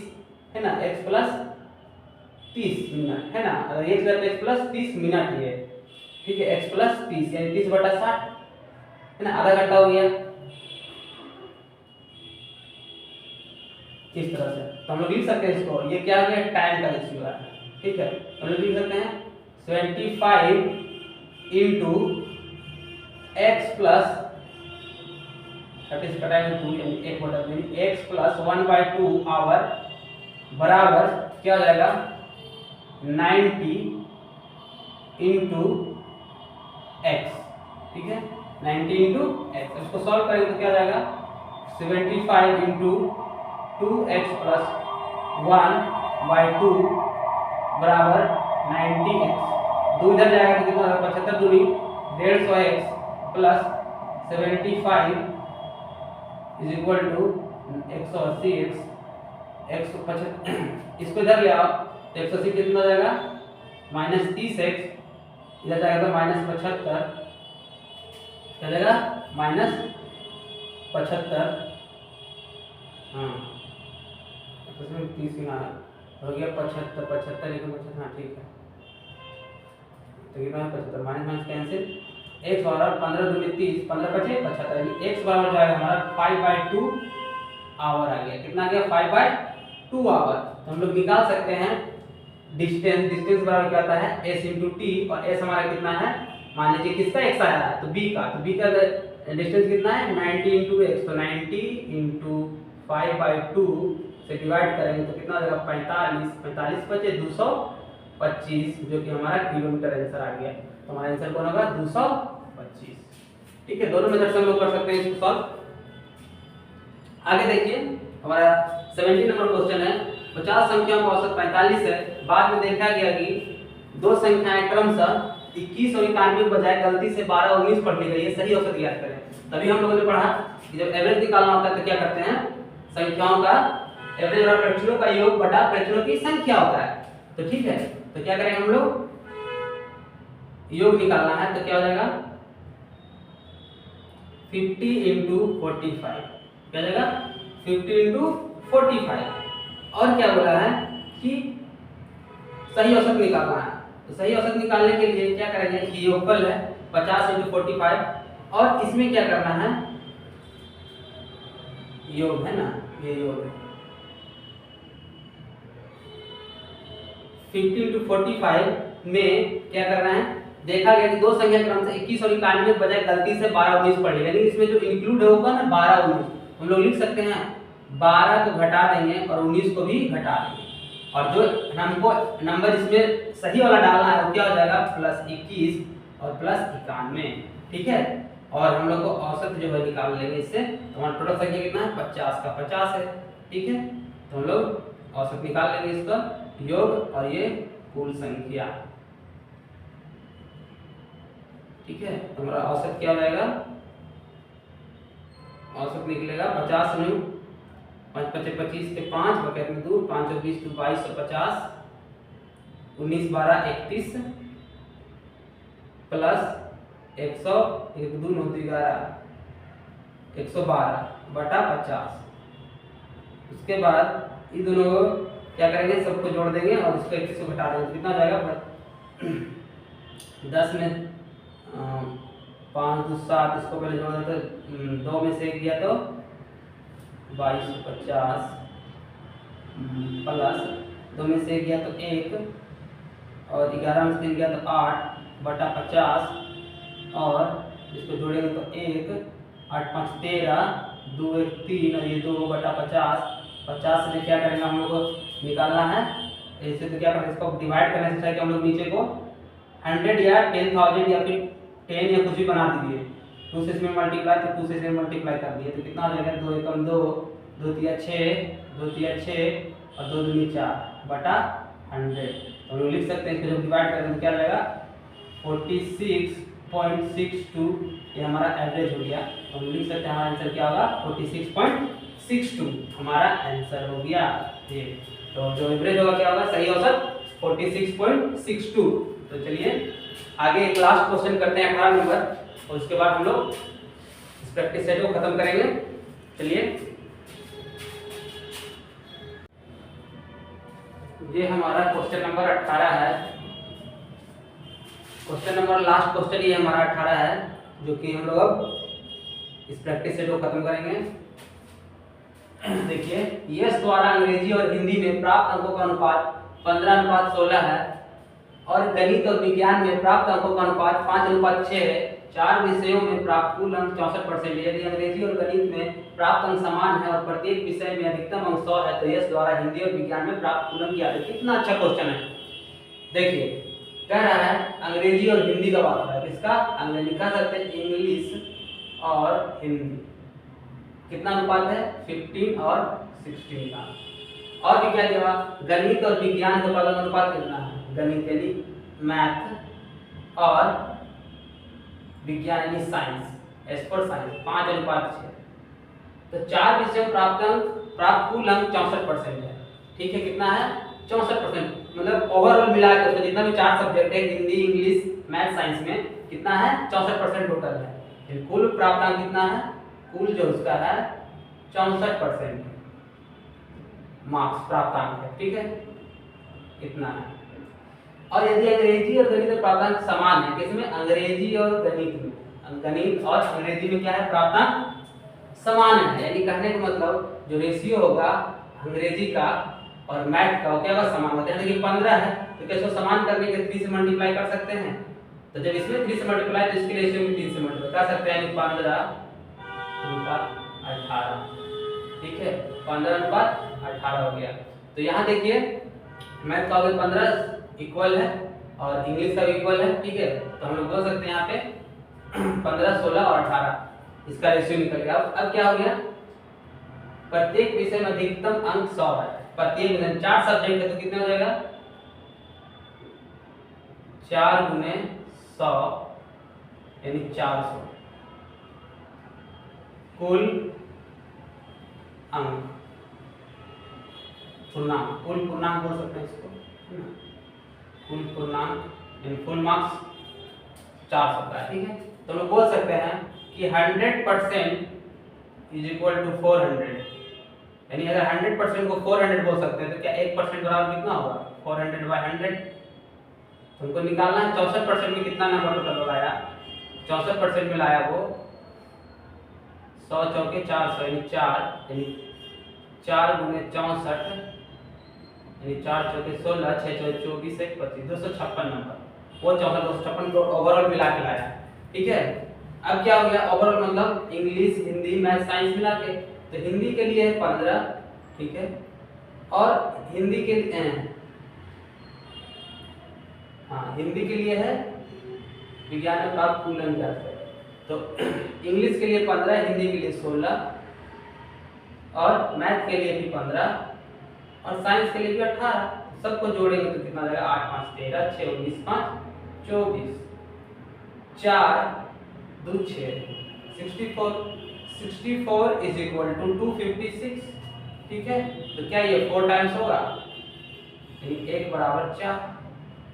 है ना, x प्लस 30 मिनट है ना। अगर ये तो x प्लस 30 मिनट ये, ठीक है, x प्लस 30 यानी 30/60 है ना, आधा घंटा हो गया। इस तरह से तो हम लोग लिख सकते हैं इसको, ये क्या हो गया, टाइम का रेशियो है, ठीक है। हम लोग लिख सकते हैं 75 into x plus 1/2 x plus 1/2 hour बराबर क्या हो जाएगा, 90 इंटू एक्स, ठीक है, 90 इंटू एक्स। इसको सॉल्व करेंगे तो क्या हो जाएगा, 75 इंटू 2x प्लस 1/2 बराबर 90x। दो इधर जाएगा तो कितना होगा, 75 दूनी 150x plus 75 is equal to 180x, 175 इसको इधर ले आओ तो 180 कितना हो जाएगा, माइनस 30x, इधर जाएगा तो माइनस 75, क्या जाएगा, माइनस 75, हाँ तो इसमें 30 ही हो गया, 75 75 हाँ ठीक है, तो कितना है 75, माइनस माइनस कैंसिल, x बराबर 15 दूनी 30, 15 बचे 75, यानी x बराबर जाएगा हमारा 5/2 आवर आ गया। कितना आ गया, 5/2 आवर। तो हम लोग निकाल सकते हैं डिस्टेंस, डिस्टेंस बराबर क्या आता है, s इंटू टी, और s हमारा कितना है, मान लीजिए किसका x आया है, तो b का, तो b का डिस्टेंस कितना है, 90 इंटू एक्स, तो 90 इंटू 5/2 से डिवाइड करेंगे तो कितना हो जाएगा, 45 बचे 225, जो कि हमारा किलोमीटर आंसर आ गया। तो हमारा आंसर कौन होगा, 225, ठीक है। दोनों मेथड से हम लोग कर सकते हैं इसको सॉल्व। आगे देखिए हमारा 70 नंबर क्वेश्चन है, 50 संख्याओं का औसत 45 है। बाद में देखा गया कि दो संख्याएं क्रमशः 21 और 91 के बजाय गलती से 12 और 19 पढ़ ली गई है, सही औसत ज्ञात करें। तभी हम लोगों ने पढ़ा कि जब एवरेज निकालना होता है तो क्या करते हैं, संख्याओं का एवरेज और फ्रैक्शनों का योग बटा फ्रैक्शनों की संख्या होता है। तो ठीक है, तो क्या करेंगे हम लोग, योग निकालना है तो क्या हो जाएगा, 50 इंटू 45, क्या हो जाएगा, 50 इंटू 45। और क्या बोला है कि सही औसत निकालना है, तो सही औसत निकालने के लिए क्या करेंगे, ये योगफल है 50 इंटू 45, और इसमें क्या करना है, योग है ना, ये योग है 50 इंटू 45 में क्या करना है, देखा गया कि दो संख्या क्रम से 21 और 91 के बजाय गलती से 12 और 19 पढ़ ली, यानी इसमें जो इंक्लूड होगा ना 12 और 19, हम लोग लिख सकते हैं 12 को घटा देंगे और 19 को भी घटा देंगे, और जो हमको नंबर इसमें सही वाला डालना है वो क्या हो जाएगा, प्लस 21 और प्लस 91, ठीक है। और हम लोग को औसत जो है निकाल लेंगे इससे, तो हमारा टोटल संख्या कितना है, 50 का 50 है, ठीक है। तो हम लोग औसत निकाल लेंगे इसका योग और ये कुल संख्या, ठीक है। तो हमारा औसत क्या हो जाएगा, औसत निकलेगा 50 न्यू 5 5 25 के 5 बटे में 2 5 और 20 22 और 50 19 12 31 प्लस 100 1 2 9 11 112 बटा 50। उसके बाद इन दोनों को क्या करेंगे, सबको जोड़ देंगे और उसको 21 को घटा देंगे, कितना हो जाएगा 10 में 5 2 7, इसको पहले जोड़ देते तो 2 में से 1 गया तो 22 50 प्लस 2 में से 1 गया तो 1 और 11 में से 3 गया तो 8 बटा 50, और इसको जोड़ेंगे तो 1 8 5 13 2 1 3 और ये 2 बटा 50 50 से क्या करेंगे हम लोग को निकालना है, ऐसे तो क्या करेंगे इसको डिवाइड करने से चाहिए कि हम लोग नीचे को 100 या 10,000 या फिर 10 या कुछ भी बना दीजिए। 2 से इसमें मल्टीप्लाई तो 2 से इसमें मल्टीप्लाई कर दिए तो कितना हो जाएगा 2 एकम 2, 2 तिया 6, 2 तिया 6 और 2 दूनी 4 बटा 100। तो हम लोग लिख सकते हैं इसको जब डिवाइड करेंगे तो क्या रहेगा 46.62, ये हमारा एवरेज हो गया। तो हम लिख सकते हैं हमारा आंसर क्या होगा 46.62 हमारा आंसर हो गया ये। तो जो एवरेज होगा क्या होगा सही औसत 46.62। तो चलिए आगे एक लास्ट क्वेश्चन करते हैं 18 नंबर और उसके बाद हम लोग इस प्रैक्टिस सेट को खत्म करेंगे। चलिए ये हमारा क्वेश्चन नंबर 18 है। क्वेश्चन नंबर लास्ट क्वेश्चन ये हमारा 18 है जो कि हम लोग अब इस प्रैक्टिस सेट को खत्म करेंगे। देखिए यश द्वारा अंग्रेजी और हिंदी में प्राप्त अंकों का अनुपात 15:16 है और गणित और विज्ञान में प्राप्त अंकों का अनुपात 5:6 है। 4 विषयों में प्राप्त कुल अंक 64% है। यदि अंग्रेजी और गणित में प्राप्त अंक समान है और प्रत्येक विषय में अधिकतम अंक 100 है तो यश द्वारा हिंदी और विज्ञान में प्राप्त कुल अंक क्या है। कितना अच्छा क्वेश्चन है। देखिए कह रहा है अंग्रेजी और हिंदी का बात है, किसका अंग्रेजी कह सकते हैं इंग्लिश और हिंदी कितना अनुपात है 15 और 16 का। और भी क्या दिया गणित और विज्ञान का अनुपात कितना है, गणित यानी मैथ और विज्ञान यानी साइंस एज पर साइंस 5:6। तो 4 विषयों प्राप्त कुल अंक 64% है। ठीक है कितना है 64%, मतलब ओवरऑल मिला के उसमें जितना भी 4 सब्जेक्ट है हिंदी इंग्लिश मैथ साइंस में कितना है 64% टोटल है। फिर कुल प्राप्त अंक कितना है, कुल जो उसका है 64% मार्क्स प्राप्त अंक है। ठीक है इतना है। और यदि अंग्रेजी और गणित में प्राप्तांक समान है, किसमें अंग्रेजी और गणित में, गणित और अंग्रेजी में क्या है प्राप्तांक समान है, यानी कहने का मतलब जो रेशियो होगा अंग्रेजी का और मैथ का वो क्या होगा समान होता है। देखिए 15 है तो क्या इसको समान करने के 3 से मल्टीप्लाई कर सकते हैं। तो जब इसमें 3 से मल्टीप्लाई तो इसके रेशियो में 3 से मल्टीप्लाई कर सकते हैं, यानी 15:18। ठीक है 15:18 हो गया। तो यहाँ देखिए मैथ का 15 इक्वल है और इंग्लिश का भी इक्वल है। ठीक है तो हम लोग बोल सकते हैं यहाँ पे 15, 16 और 18 इसका रेशियो निकल गया। अब क्या हो गया प्रत्येक विषय में अधिकतम अंक 100 है। प्रत्येक विषय 4 सब्जेक्ट है तो कितने हो जाएगा 4 गुने 100 यानी 400 कुल अंक पूर्णांक, कुल पूर्णांक बोल सकते हैं इसको, कुल पूर्णांक यानी फुल मार्क्स 400 का। ठीक है तो हम लोग बोल सकते हैं कि 100% इज इक्वल टू 400, यानी अगर 100% को 400 बोल सकते हैं तो क्या 1% बराबर कितना होगा 400/100। तो हमको निकालना है 64% में कितना नंबर टोटल लगाया, 64% में लाया वो 100 चौके 400 यानी 4, यानी 4 गुने 64 यानी 4 चौके 16, 6 चौके 24, 1 25, 256 नंबर। वो 256 को ओवरऑल मिला के लाया। ठीक है अब क्या हो गया ओवरऑल मतलब इंग्लिश हिंदी मैथ साइंस मिला के। तो हिंदी के लिए है 15, ठीक है और हिंदी के हिंदी के लिए है विज्ञान में प्राप्त कुल अंक ज्ञात करें। तो इंग्लिश के लिए 15, हिंदी के लिए 16 और मैथ के लिए भी 15 और साइंस के लिए भी 18। सबको जोड़ेंगे तो कितना आ जाएगा 8 5 13, 6 19 5 24, 4 2 6 64 इज इक्वल टू 256। ठीक है तो क्या ये 4 टाइम्स होगा यानी 1 बराबर 4,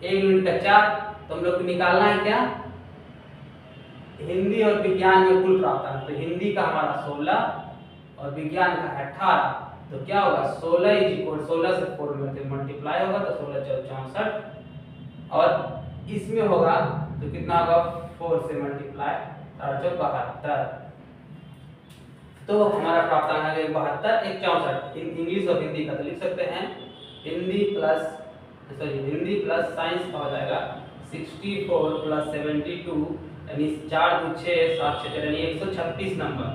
1 यूनिट का 4। तो हम लोग को निकालना है क्या हिंदी और विज्ञान में कुल प्राप्त अंक। तो हिंदी का हमारा 16 और विज्ञान का है 18। तो क्या होगा 16 इज इक्वल 16 से 4 में मल्टीप्लाई होगा तो 16 4 64 और इसमें होगा तो कितना होगा 4 से मल्टीप्लाई 72। तो हमारा प्राप्त अंक है 72 1 64। इंग्लिश और हिंदी का तो लिख सकते हैं हिंदी प्लस साइंस का हो जाएगा 64 प्लस 72 यानी 4 2 6 7 6 यानी 136 नंबर।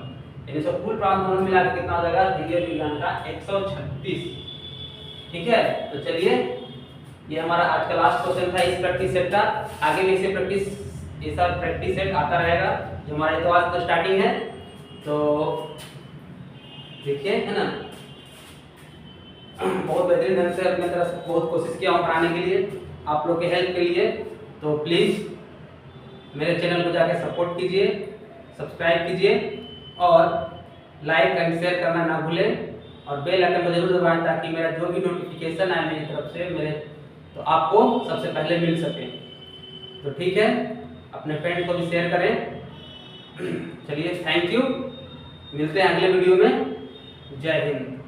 यानी इसका फुल प्रॉब्लम दोनों मिला के कितना हो जाएगा रीयल विज्ञान का 136। ठीक है, तो चलिए ये हमारा आज का लास्ट क्वेश्चन था इस प्रैक्टिस सेट का। आगे भी इसे प्रैक्टिस ये सब प्रैक्टिस सेट आता रहेगा, जो हमारा तो आज तो स्टार्टिंग है। तो देखिए है ना, बहुत बेहतरीन ढंग से अपने तरफ से बहुत कोशिश किया हूँ पढ़ाने के लिए, आप लोग के हेल्प के लिए। तो प्लीज़ मेरे चैनल को जाकर सपोर्ट कीजिए, सब्सक्राइब कीजिए और लाइक एंड शेयर करना ना भूलें और बेल आइकन को जरूर दबाएं ताकि मेरा जो भी नोटिफिकेशन आए मेरी तरफ से मेरे तो आपको सबसे पहले मिल सके। तो ठीक है, अपने फ्रेंड को भी शेयर करें। चलिए थैंक यू, मिलते हैं अगले वीडियो में। जय हिंद।